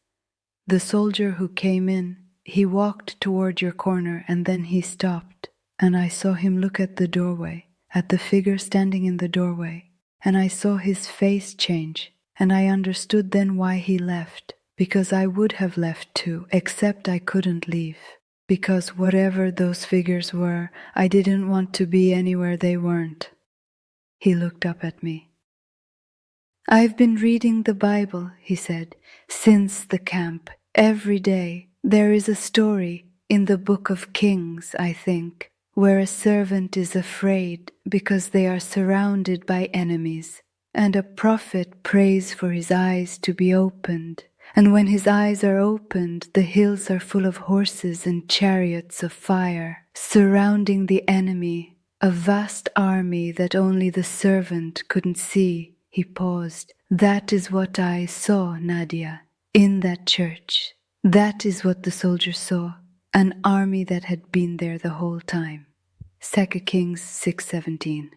The soldier who came in, he walked toward your corner and then he stopped, and I saw him look at the doorway, at the figure standing in the doorway, and I saw his face change, and I understood then why he left, because I would have left too, except I couldn't leave. Because whatever those figures were, I didn't want to be anywhere they weren't. He looked up at me. I've been reading the Bible, he said, since the camp. Every day there is a story in the Book of Kings, I think, where a servant is afraid because they are surrounded by enemies, and a prophet prays for his eyes to be opened. And when his eyes are opened, the hills are full of horses and chariots of fire, surrounding the enemy, a vast army that only the servant couldn't see. He paused. That is what I saw, Nadia, in that church. That is what the soldier saw, an army that had been there the whole time. 2 Kings 6:17.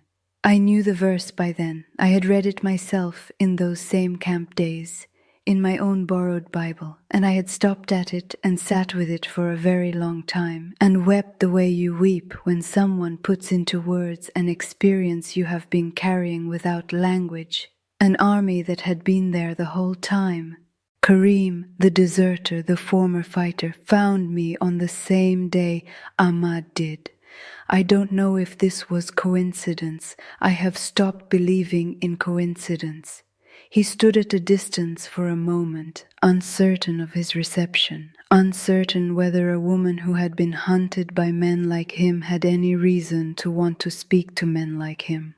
I knew the verse by then. I had read it myself in those same camp days, in my own borrowed Bible, and I had stopped at it and sat with it for a very long time, and wept the way you weep when someone puts into words an experience you have been carrying without language, an army that had been there the whole time. Karim, the deserter, the former fighter, found me on the same day Ahmad did. I don't know if this was coincidence. I have stopped believing in coincidence. He stood at a distance for a moment, uncertain of his reception, uncertain whether a woman who had been hunted by men like him had any reason to want to speak to men like him.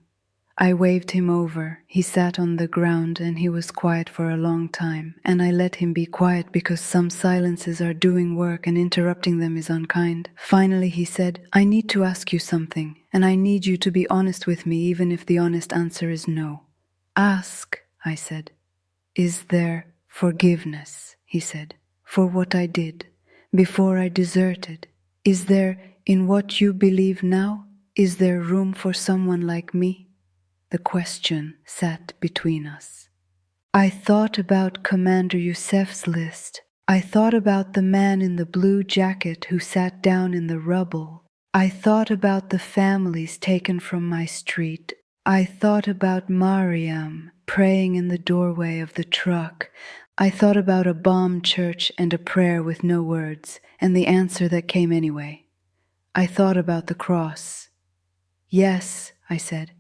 I waved him over. He sat on the ground and he was quiet for a long time, and I let him be quiet because some silences are doing work and interrupting them is unkind. Finally he said, I need to ask you something, and I need you to be honest with me even if the honest answer is no. Ask, I said. Is there forgiveness, he said, for what I did, before I deserted? Is there, in what you believe now, is there room for someone like me? The question sat between us. I thought about Commander Youssef's list. I thought about the man in the blue jacket who sat down in the rubble. I thought about the families taken from my street. I thought about Maryam praying in the doorway of the truck. I thought about a bombed church and a prayer with no words, and the answer that came anyway. I thought about the cross. Yes, I said,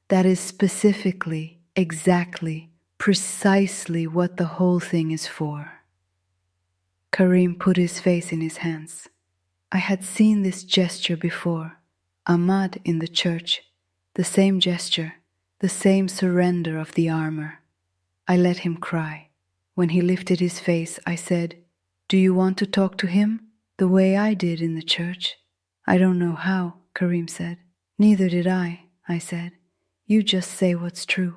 that is specifically, exactly, precisely what the whole thing is for. Karim put his face in his hands. I had seen this gesture before. Ahmad in the church. The same gesture, the same surrender of the armor. I let him cry. When he lifted his face, I said, Do you want to talk to him? The way I did in the church? I don't know how, Karim said. Neither did I said. You just say what's true.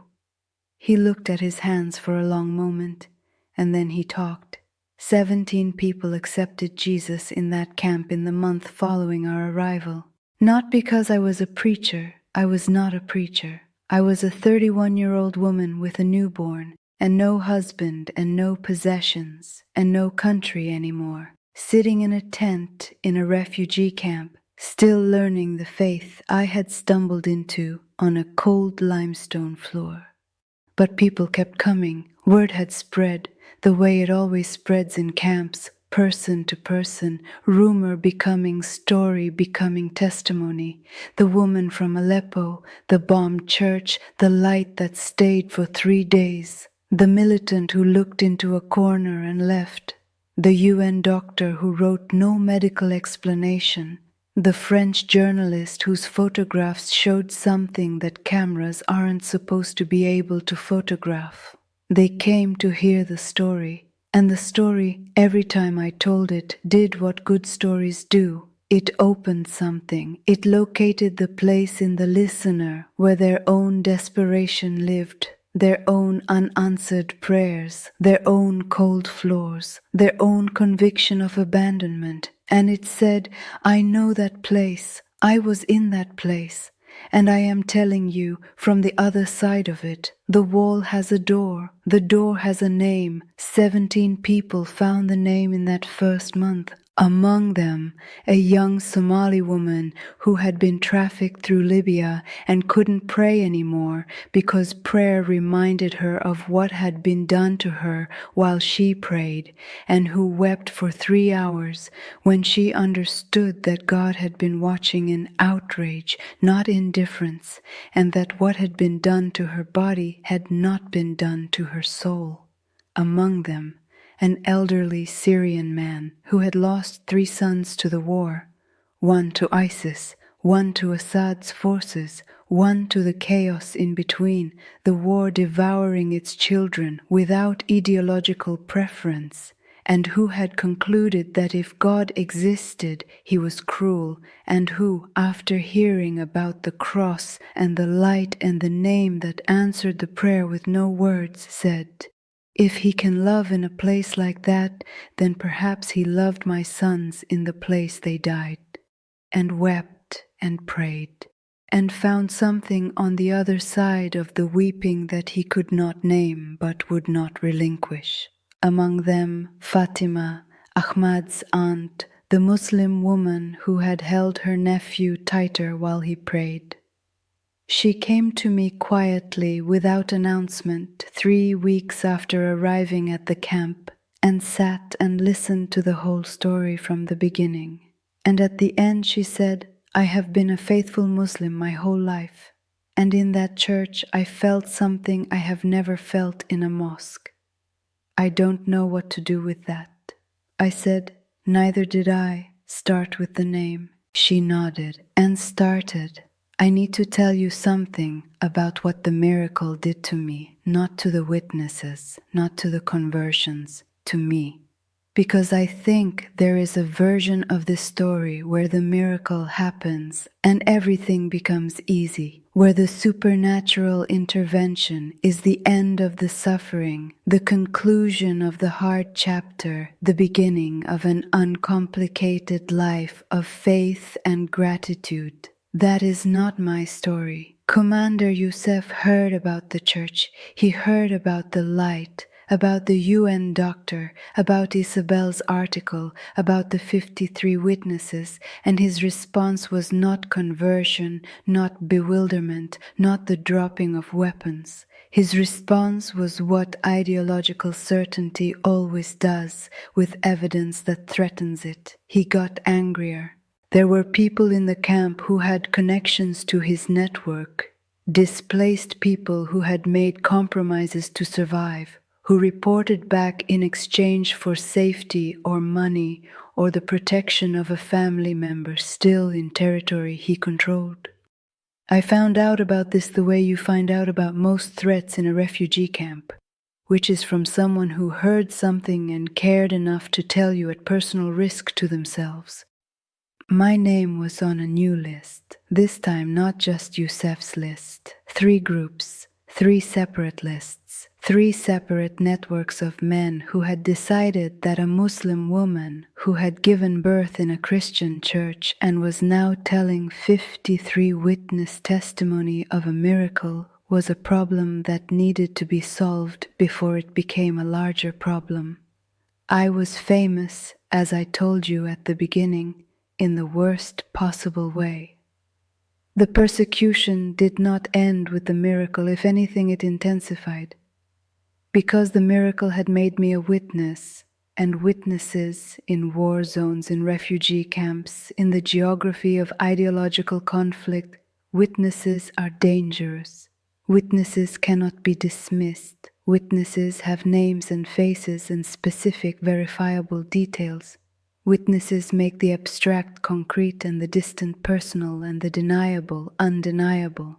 He looked at his hands for a long moment, and then he talked. 17 people accepted Jesus in that camp in the month following our arrival. Not because I was a preacher. I was not a preacher. I was a 31-year-old woman with a newborn, and no husband and no possessions, and no country anymore, sitting in a tent in a refugee camp, still learning the faith I had stumbled into on a cold limestone floor. But people kept coming. Word had spread, the way it always spreads in camps, person to person, rumor becoming story, becoming testimony. The woman from Aleppo, the bombed church, the light that stayed for 3 days, the militant who looked into a corner and left, the UN doctor who wrote no medical explanation, the French journalist whose photographs showed something that cameras aren't supposed to be able to photograph. They came to hear the story, and the story, every time I told it, did what good stories do. It opened something. It located the place in the listener where their own desperation lived, their own unanswered prayers, their own cold floors, their own conviction of abandonment. And it said, I know that place. I was in that place. And I am telling you, from the other side of it, the wall has a door. The door has a name. 17 people found the name in that first month. Among them, a young Somali woman who had been trafficked through Libya and couldn't pray anymore because prayer reminded her of what had been done to her while she prayed, and who wept for 3 hours when she understood that God had been watching in outrage, not indifference, and that what had been done to her body had not been done to her soul. Among them, an elderly Syrian man who had lost 3 sons to the war, one to ISIS, one to Assad's forces, one to the chaos in between, the war devouring its children without ideological preference, and who had concluded that if God existed, he was cruel, and who, after hearing about the cross and the light and the name that answered the prayer with no words, said, if he can love in a place like that, then perhaps he loved my sons in the place they died, and wept and prayed, and found something on the other side of the weeping that he could not name but would not relinquish. Among them, Fatima, Ahmad's aunt, the Muslim woman who had held her nephew tighter while he prayed. She came to me quietly without announcement 3 weeks after arriving at the camp and sat and listened to the whole story from the beginning. And at the end she said, I have been a faithful Muslim my whole life, and in that church I felt something I have never felt in a mosque. I don't know what to do with that. I said, neither did I. Start with the name. She nodded and started. I need to tell you something about what the miracle did to me, not to the witnesses, not to the conversions, to me. Because I think there is a version of this story where the miracle happens and everything becomes easy, where the supernatural intervention is the end of the suffering, the conclusion of the hard chapter, the beginning of an uncomplicated life of faith and gratitude. That is not my story. Commander Youssef heard about the church. He heard about the light, about the UN doctor, about Isabel's article, about the 53 witnesses, and his response was not conversion, not bewilderment, not the dropping of weapons. His response was what ideological certainty always does with evidence that threatens it. He got angrier. There were people in the camp who had connections to his network, displaced people who had made compromises to survive, who reported back in exchange for safety or money or the protection of a family member still in territory he controlled. I found out about this the way you find out about most threats in a refugee camp, which is from someone who heard something and cared enough to tell you at personal risk to themselves. My name was on a new list, this time not just Youssef's list. 3 groups, 3 separate lists, 3 separate networks of men who had decided that a Muslim woman who had given birth in a Christian church and was now telling 53 witness testimony of a miracle was a problem that needed to be solved before it became a larger problem. I was famous, as I told you at the beginning, in the worst possible way. The persecution did not end with the miracle. If anything, it intensified. Because the miracle had made me a witness, and witnesses in war zones, in refugee camps, in the geography of ideological conflict, witnesses are dangerous. Witnesses cannot be dismissed. Witnesses have names and faces and specific verifiable details. Witnesses make the abstract concrete and the distant personal and the deniable undeniable.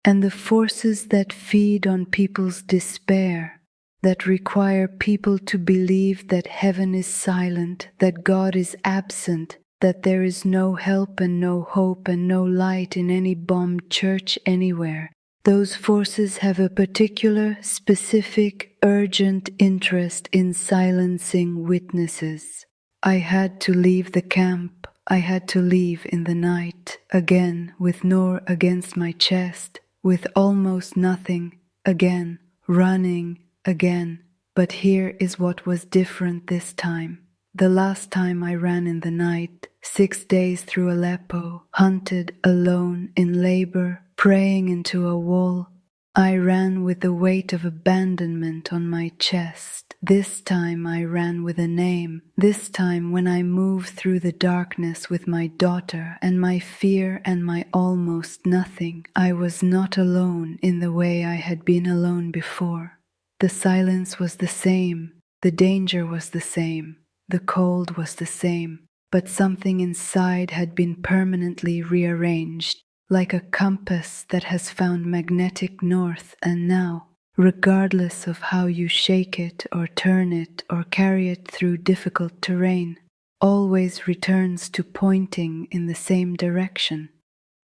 And the forces that feed on people's despair, that require people to believe that heaven is silent, that God is absent, that there is no help and no hope and no light in any bombed church anywhere. Those forces have a particular, specific, urgent interest in silencing witnesses. I had to leave the camp. I had to leave in the night, again, with Noor against my chest, with almost nothing, again, running, again. But here is what was different this time. The last time I ran in the night, 6 days through Aleppo, hunted alone in labor, praying into a wall, I ran with the weight of abandonment on my chest. This time I ran with a name. This time when I moved through the darkness with my daughter and my fear and my almost nothing, I was not alone in the way I had been alone before. The silence was the same. The danger was the same. The cold was the same. But something inside had been permanently rearranged, like a compass that has found magnetic north, and now, regardless of how you shake it or turn it or carry it through difficult terrain, always returns to pointing in the same direction.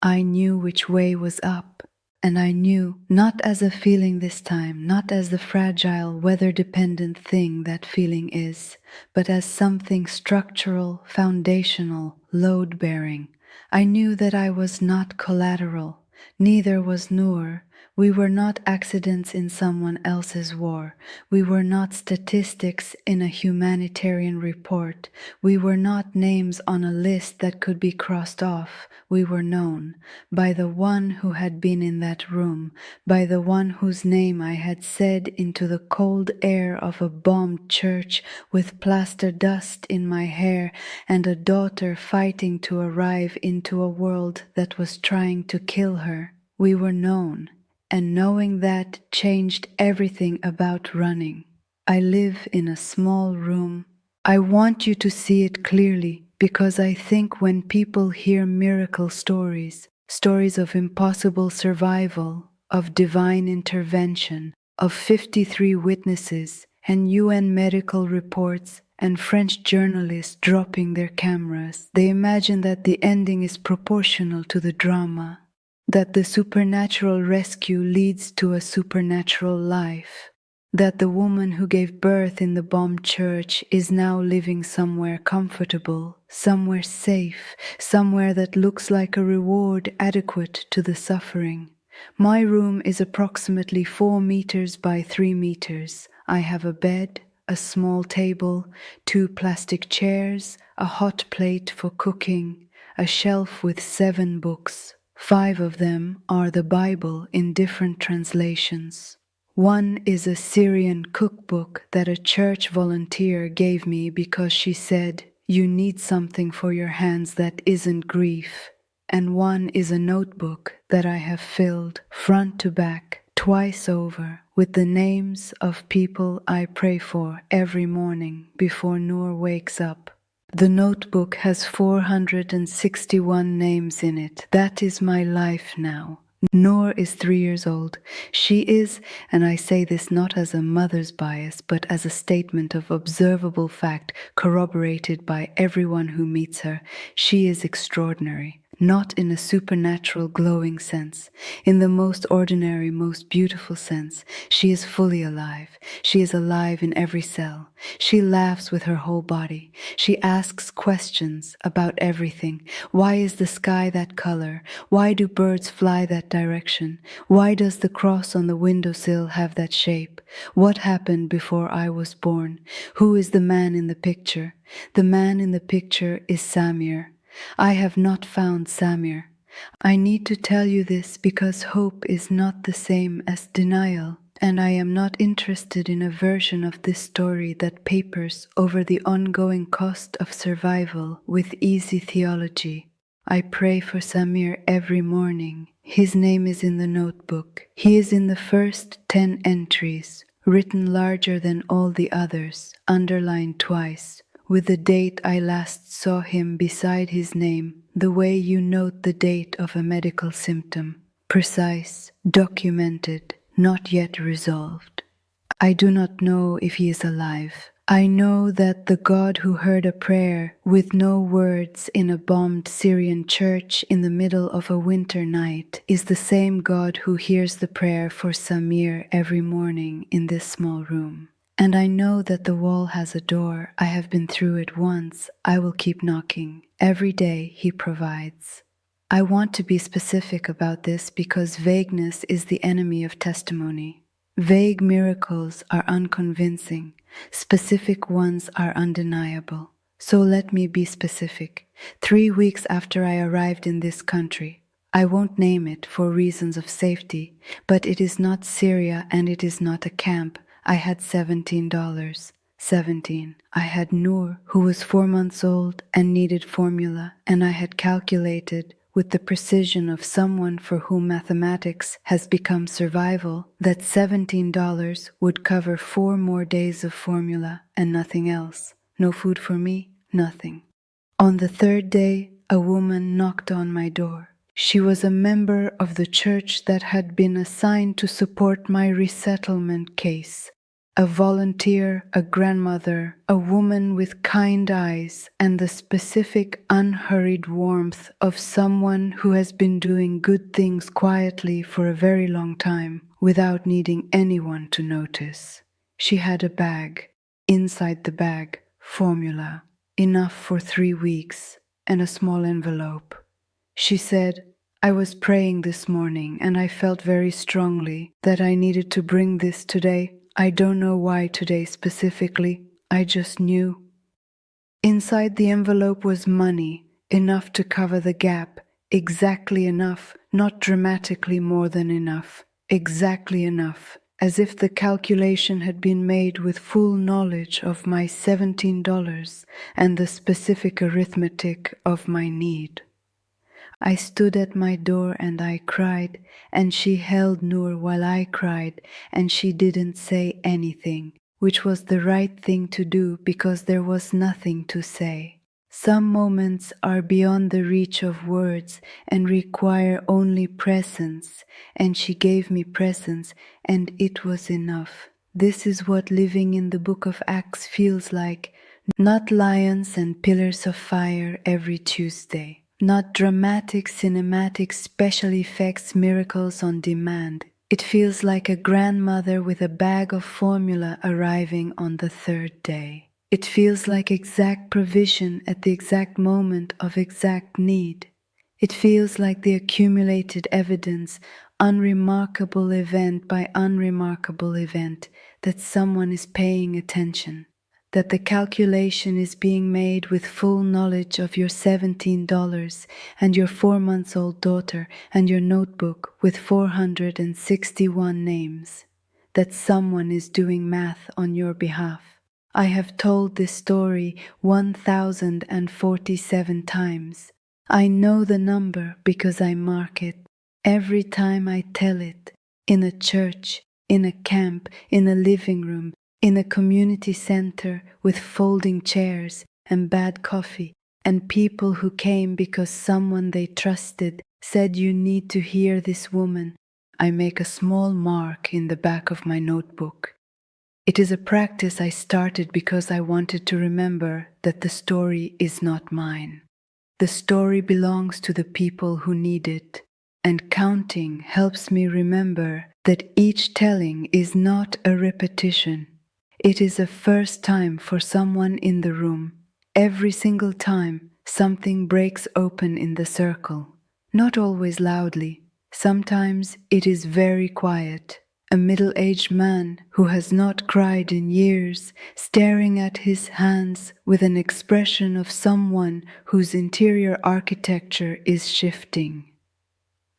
I knew which way was up, and I knew, not as a feeling this time, not as the fragile, weather-dependent thing that feeling is, but as something structural, foundational, load-bearing. I knew that I was not collateral, neither was Noor. We were not accidents in someone else's war. We were not statistics in a humanitarian report. We were not names on a list that could be crossed off. We were known by the one who had been in that room, by the one whose name I had said into the cold air of a bombed church with plaster dust in my hair and a daughter fighting to arrive into a world that was trying to kill her. We were known. And knowing that changed everything about running. I live in a small room. I want you to see it clearly, because I think when people hear miracle stories, stories of impossible survival, of divine intervention, of 53 witnesses, and UN medical reports, and French journalists dropping their cameras, they imagine that the ending is proportional to the drama, that the supernatural rescue leads to a supernatural life, that the woman who gave birth in the bombed church is now living somewhere comfortable, somewhere safe, somewhere that looks like a reward adequate to the suffering. My room is approximately 4 meters by 3 meters. I have a bed, a small table, 2 plastic chairs, a hot plate for cooking, a shelf with 7 books. 5 of them are the Bible in different translations. One is a Syrian cookbook that a church volunteer gave me because she said, "You need something for your hands that isn't grief." And one is a notebook that I have filled front to back, twice over, with the names of people I pray for every morning before Noor wakes up. The notebook has 461 names in it. That is my life now. Noor is 3 years old. She is, and I say this not as a mother's bias, but as a statement of observable fact corroborated by everyone who meets her, she is extraordinary. Not in a supernatural glowing sense, in the most ordinary, most beautiful sense. She is fully alive. She is alive in every cell. She laughs with her whole body. She asks questions about everything. Why is the sky that color? Why do birds fly that direction? Why does the cross on the windowsill have that shape? What happened before I was born? Who is the man in the picture? The man in the picture is Samir. I have not found Samir. I need to tell you this because hope is not the same as denial, and I am not interested in a version of this story that papers over the ongoing cost of survival with easy theology. I pray for Samir every morning. His name is in the notebook. He is in the first 10 entries, written larger than all the others, underlined twice, with the date I last saw him beside his name, the way you note the date of a medical symptom. Precise, documented, not yet resolved. I do not know if he is alive. I know that the God who heard a prayer with no words in a bombed Syrian church in the middle of a winter night is the same God who hears the prayer for Samir every morning in this small room. And I know that the wall has a door. I have been through it once. I will keep knocking. Every day he provides. I want to be specific about this because vagueness is the enemy of testimony. Vague miracles are unconvincing. Specific ones are undeniable. So let me be specific. 3 weeks after I arrived in this country, I won't name it for reasons of safety, but it is not Syria and it is not a camp. I had $17. 17. I had Noor, who was 4 months old and needed formula, and I had calculated with the precision of someone for whom mathematics has become survival, that $17 would cover 4 more days of formula and nothing else. No food for me, nothing. On the 3rd day, a woman knocked on my door. She was a member of the church that had been assigned to support my resettlement case. A volunteer, a grandmother, a woman with kind eyes and the specific unhurried warmth of someone who has been doing good things quietly for a very long time without needing anyone to notice. She had a bag. Inside the bag, formula, enough for 3 weeks, and a small envelope. She said, I was praying this morning and I felt very strongly that I needed to bring this today. I don't know why today specifically, I just knew. Inside the envelope was money, enough to cover the gap, exactly enough, not dramatically more than enough, exactly enough, as if the calculation had been made with full knowledge of my $17 and the specific arithmetic of my need. I stood at my door and I cried, and she held Noor while I cried, and she didn't say anything, which was the right thing to do because there was nothing to say. Some moments are beyond the reach of words and require only presence, and she gave me presence, and it was enough. This is what living in the book of Acts feels like, not lions and pillars of fire every Tuesday. Not dramatic, cinematic, special effects miracles on demand. It feels like a grandmother with a bag of formula arriving on the 3rd day. It feels like exact provision at the exact moment of exact need. It feels like the accumulated evidence, unremarkable event by unremarkable event, that someone is paying attention. That the calculation is being made with full knowledge of your $17 and your 4-month-old daughter and your notebook with 461 names. That someone is doing math on your behalf. I have told this story 1,047 times. I know the number because I mark it every time I tell it, in a church, in a camp, in a living room, in a community center with folding chairs and bad coffee and people who came because someone they trusted said you need to hear this woman. I make a small mark in the back of my notebook. It is a practice I started because I wanted to remember that the story is not mine. The story belongs to the people who need it, and counting helps me remember that each telling is not a repetition. It is a first time for someone in the room. Every single time, something breaks open in the circle. Not always loudly. Sometimes it is very quiet. A middle-aged man who has not cried in years, staring at his hands with an expression of someone whose interior architecture is shifting.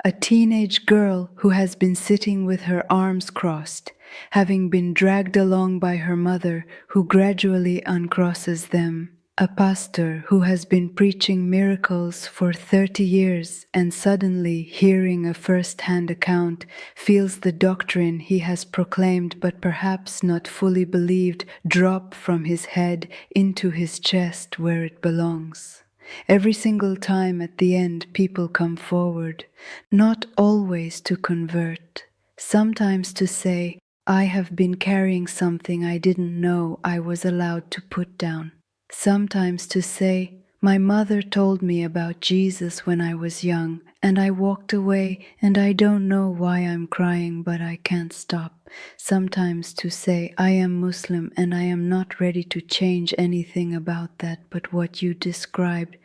A teenage girl who has been sitting with her arms crossed, having been dragged along by her mother who gradually uncrosses them. A pastor who has been preaching miracles for 30 years and suddenly hearing a first-hand account feels the doctrine he has proclaimed but perhaps not fully believed drop from his head into his chest where it belongs. Every single time at the end people come forward, not always to convert, sometimes to say, I have been carrying something I didn't know I was allowed to put down. Sometimes to say, my mother told me about Jesus when I was young, and I walked away, and I don't know why I'm crying, but I can't stop. Sometimes to say, I am Muslim, and I am not ready to change anything about that, but what you described,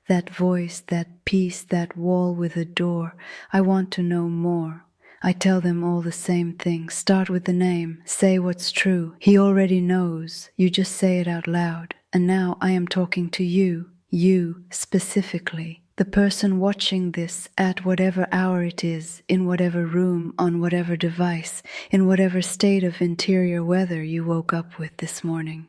that voice, that peace, that wall with a door, I want to know more. I tell them all the same thing. Start with the name. Say what's true. He already knows. You just say it out loud. And now I am talking to you specifically. The person watching this at whatever hour it is, in whatever room, on whatever device, in whatever state of interior weather you woke up with this morning.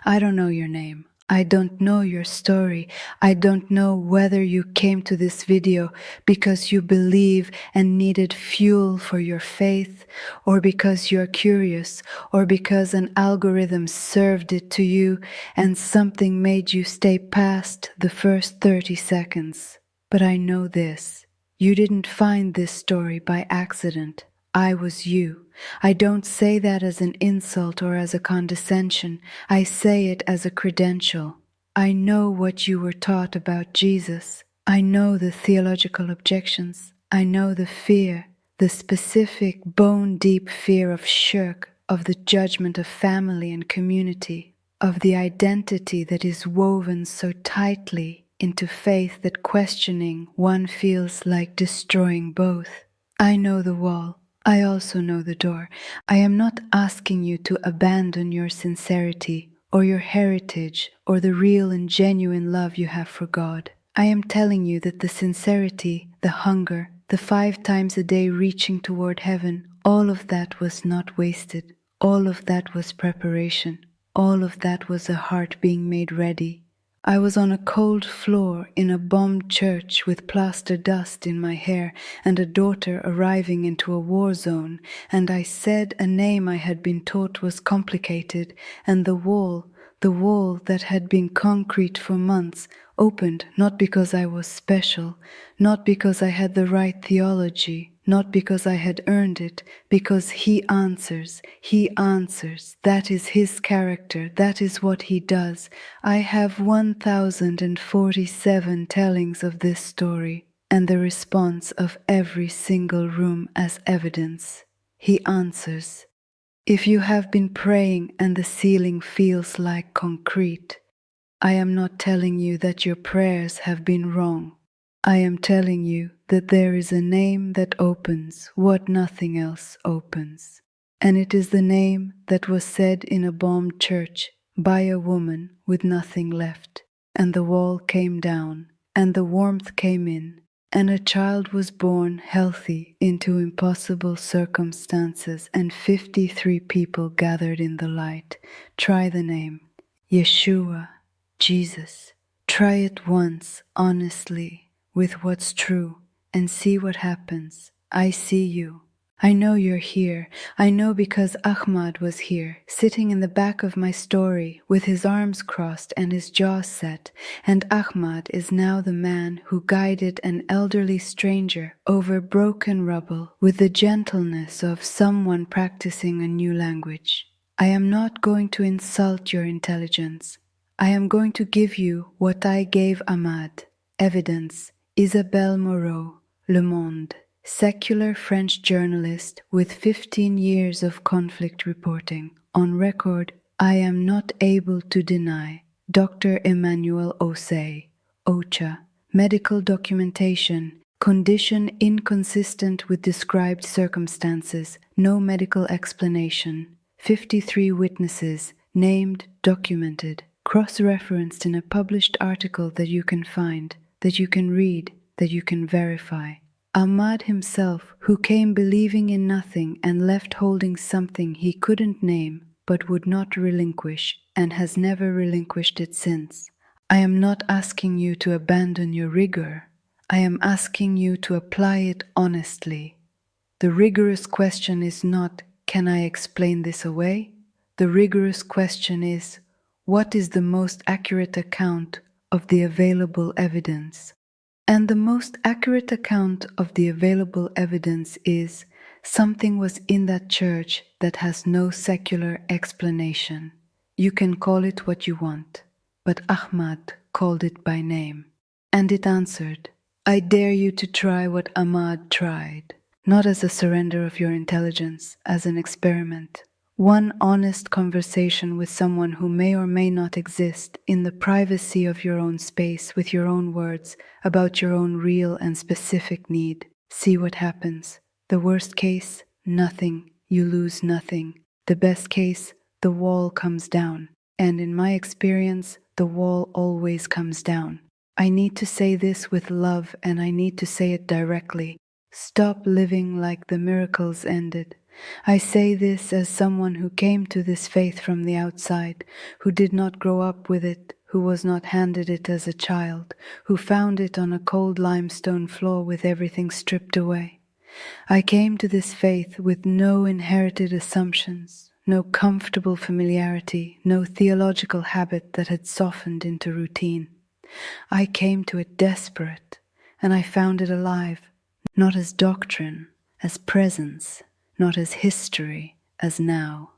I don't know your name. I don't know your story. I don't know whether you came to this video because you believe and needed fuel for your faith, or because you're curious, or because an algorithm served it to you and something made you stay past the first 30 seconds. But I know this. You didn't find this story by accident. I was you. I don't say that as an insult or as a condescension. I say it as a credential. I know what you were taught about Jesus. I know the theological objections. I know the fear, the specific bone-deep fear of shirk, of the judgment of family and community, of the identity that is woven so tightly into faith that questioning one feels like destroying both. I know the wall. I also know the door. I am not asking you to abandon your sincerity or your heritage or the real and genuine love you have for God. I am telling you that the sincerity, the hunger, the 5 times a day reaching toward heaven, all of that was not wasted. All of that was preparation. All of that was a heart being made ready. I was on a cold floor in a bombed church with plaster dust in my hair and a daughter arriving into a war zone, and I said a name I had been taught was complicated, and the wall that had been concrete for months, opened not because I was special, not because I had the right theology, not because I had earned it, because He answers. That is His character, that is what He does. I have 1,047 tellings of this story, and the response of every single room as evidence. He answers. If you have been praying and the ceiling feels like concrete, I am not telling you that your prayers have been wrong. I am telling you that there is a name that opens what nothing else opens. And it is the name that was said in a bombed church by a woman with nothing left. And the wall came down, and the warmth came in, and a child was born healthy into impossible circumstances, and 53 people gathered in the light. Try the name. Yeshua, Jesus. Try it once, honestly, with what's true, and see what happens. I see you. I know you're here. I know because Ahmad was here, sitting in the back of my story, with his arms crossed and his jaw set, and Ahmad is now the man who guided an elderly stranger over broken rubble with the gentleness of someone practicing a new language. I am not going to insult your intelligence. I am going to give you what I gave Ahmad, evidence. Isabelle Moreau, Le Monde. Secular French journalist with 15 years of conflict reporting. On record, I am not able to deny. Dr. Emmanuel Osei, OCHA. Medical documentation. Condition inconsistent with described circumstances. No medical explanation. 53 witnesses, named, documented, cross-referenced in a published article that you can find, that you can read, that you can verify. Ahmad himself, who came believing in nothing and left holding something he couldn't name but would not relinquish, and has never relinquished it since. I am not asking you to abandon your rigor. I am asking you to apply it honestly. The rigorous question is not, can I explain this away? The rigorous question is, what is the most accurate account of the available evidence? And the most accurate account of the available evidence is Something was in that church that has no secular explanation. You can call it what you want, but Ahmad called it by name. And it answered, I dare you to try what Ahmad tried, not as a surrender of your intelligence, as an experiment. One honest conversation with someone who may or may not exist in the privacy of your own space with your own words about your own real and specific need. See what happens. The worst case, nothing. You lose nothing. The best case, the wall comes down. And in my experience, the wall always comes down. I need to say this with love, and I need to say it directly. Stop living like the miracles ended. I say this as someone who came to this faith from the outside, who did not grow up with it, who was not handed it as a child, who found it on a cold limestone floor with everything stripped away. I came to this faith with no inherited assumptions, no comfortable familiarity, no theological habit that had softened into routine. I came to it desperate, and I found it alive, not as doctrine, as presence, not as history, as now,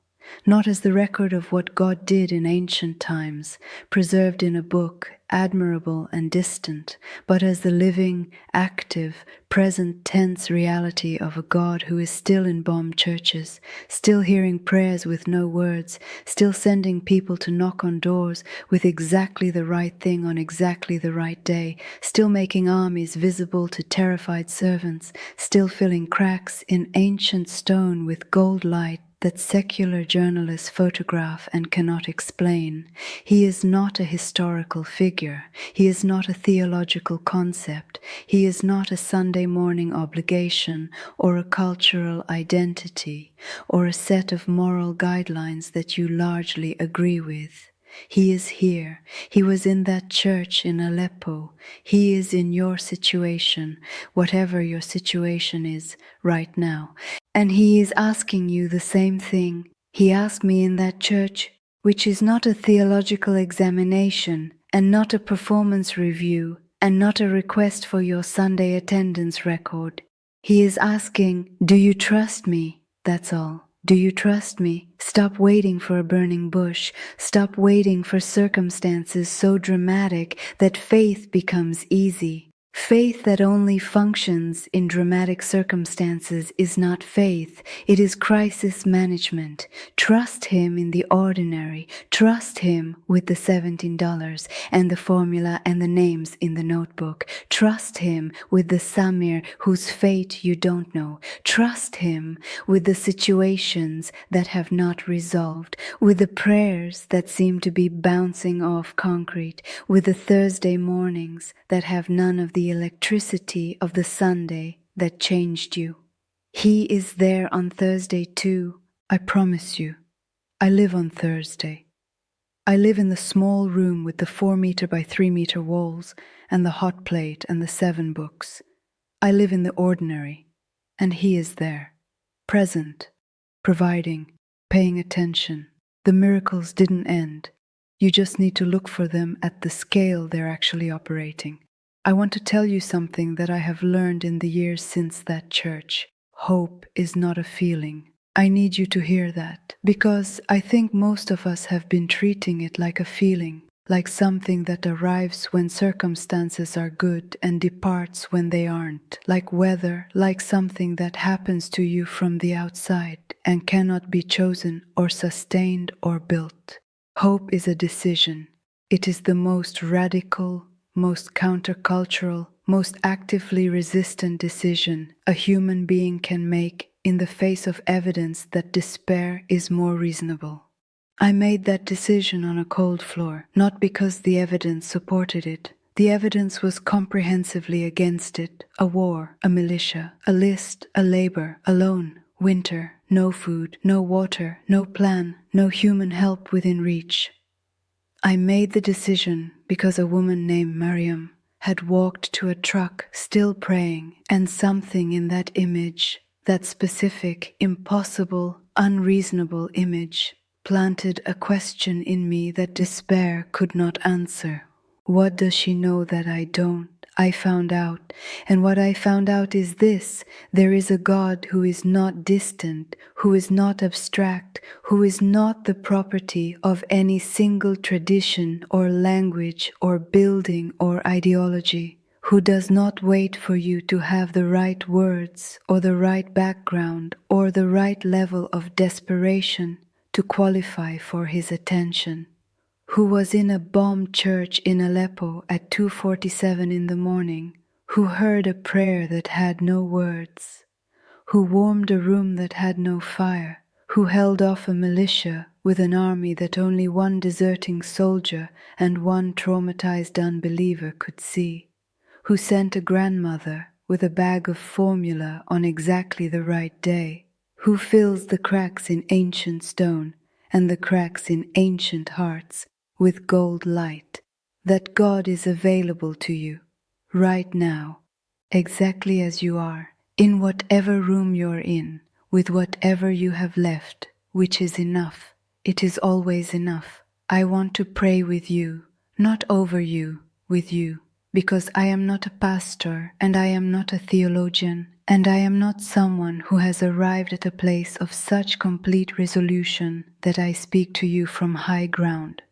not as the record of what God did in ancient times, preserved in a book, admirable and distant, but as the living, active, present tense reality of a God who is still in bombed churches, still hearing prayers with no words, still sending people to knock on doors with exactly the right thing on exactly the right day, still making armies visible to terrified servants, still filling cracks in ancient stone with gold light that secular journalists photograph and cannot explain. He is not a historical figure. He is not a theological concept. He is not a Sunday morning obligation or a cultural identity or a set of moral guidelines that you largely agree with. He is here. He was in that church in Aleppo. He is in your situation, whatever your situation is right now. And he is asking you the same thing. He asked me in that church, which is not a theological examination and not a performance review and not a request for your Sunday attendance record. He is asking, do you trust me? That's all. Do you trust me? Stop waiting for a burning bush. Stop waiting for circumstances so dramatic that faith becomes easy. Faith that only functions in dramatic circumstances is not faith. It is crisis management. Trust him in the ordinary. Trust him with the $17 and the formula and the names in the notebook. Trust him with the Samir whose fate you don't know. Trust him with the situations that have not resolved, with the prayers that seem to be bouncing off concrete, with the Thursday mornings that have none of the electricity of the Sunday that changed you. He is there on Thursday too, I promise you. I live on Thursday. I live in the small room with the 4-meter by 3-meter walls and the hot plate and the 7 books. I live in the ordinary, and he is there, present, providing, paying attention. The miracles didn't end. You just need to look for them at the scale they're actually operating. I want to tell you something that I have learned in the years since that church. Hope is not a feeling. I need you to hear that, because I think most of us have been treating it like a feeling, like something that arrives when circumstances are good and departs when they aren't, like weather, like something that happens to you from the outside and cannot be chosen or sustained or built. Hope is a decision. It is the most radical, most countercultural, most actively resistant decision a human being can make in the face of evidence that despair is more reasonable. I made that decision on a cold floor, not because the evidence supported it. The evidence was comprehensively against it. A war, a militia, a list, a labor, alone, winter, no food, no water, no plan, no human help within reach. I made the decision because a woman named Maryam had walked to a truck still praying, and something in that image, that specific, impossible, unreasonable image, planted a question in me that despair could not answer. What does she know that I don't? I found out. And what I found out is this: there is a God who is not distant, who is not abstract, who is not the property of any single tradition or language or building or ideology, who does not wait for you to have the right words or the right background or the right level of desperation to qualify for his attention, who was in a bombed church in Aleppo at 2:47 in the morning, who heard a prayer that had no words, who warmed a room that had no fire, who held off a militia with an army that only one deserting soldier and one traumatized unbeliever could see, who sent a grandmother with a bag of formula on exactly the right day, who fills the cracks in ancient stone and the cracks in ancient hearts with gold light, that God is available to you right now, exactly as you are, in whatever room you're in, with whatever you have left, which is enough. It is always enough. I want to pray with you, not over you, with you, because I am not a pastor and I am not a theologian and I am not someone who has arrived at a place of such complete resolution that I speak to you from high ground.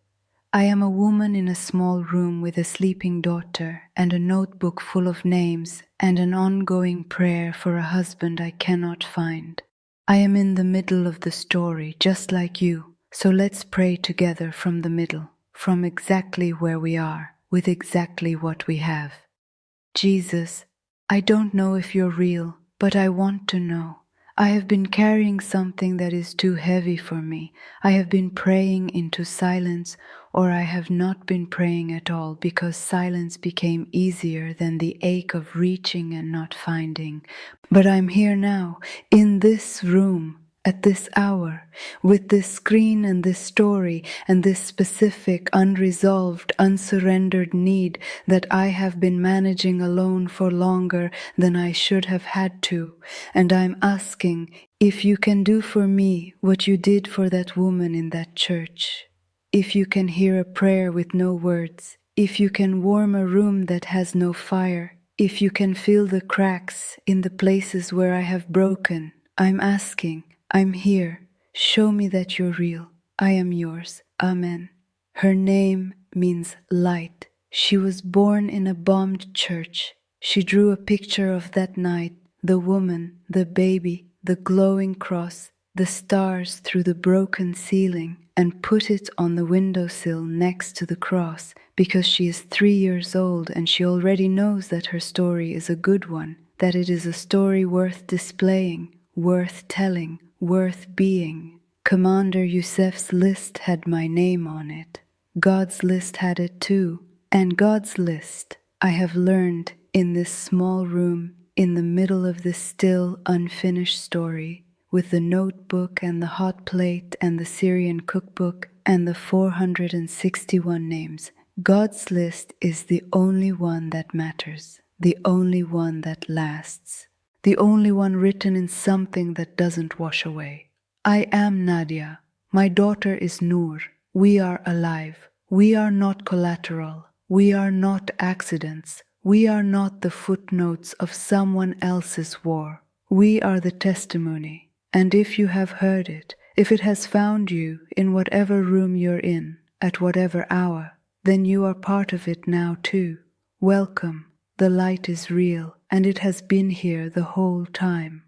I am a woman in a small room with a sleeping daughter and a notebook full of names and an ongoing prayer for a husband I cannot find. I am in the middle of the story, just like you, so let's pray together from the middle, from exactly where we are, with exactly what we have. Jesus, I don't know if you're real, but I want to know. I have been carrying something that is too heavy for me. I have been praying into silence, or I have not been praying at all because silence became easier than the ache of reaching and not finding. But I'm here now, in this room, at this hour, with this screen and this story and this specific, unresolved, unsurrendered need that I have been managing alone for longer than I should have had to. And I'm asking if you can do for me what you did for that woman in that church. If you can hear a prayer with no words, if you can warm a room that has no fire, if you can feel the cracks in the places where I have broken, I'm asking. I'm here. Show me that you're real. I am yours. Amen. Her name means light. She was born in a bombed church. She drew a picture of that night, the woman, the baby, the glowing cross, the stars through the broken ceiling, and put it on the windowsill next to the cross because she is 3 years old and she already knows that her story is a good one, that it is a story worth displaying, worth telling, worth being. Commander Youssef's list had my name on it. God's list had it too. And God's list, I have learned in this small room, in the middle of this still unfinished story, with the notebook and the hot plate and the Syrian cookbook and the 461 names. God's list is the only one that matters, the only one that lasts. The only one written in something that doesn't wash away. I am Nadia. My daughter is Noor. We are alive. We are not collateral. We are not accidents. We are not the footnotes of someone else's war. We are the testimony. And if you have heard it, if it has found you in whatever room you're in, at whatever hour, then you are part of it now too. Welcome. The light is real, and it has been here the whole time.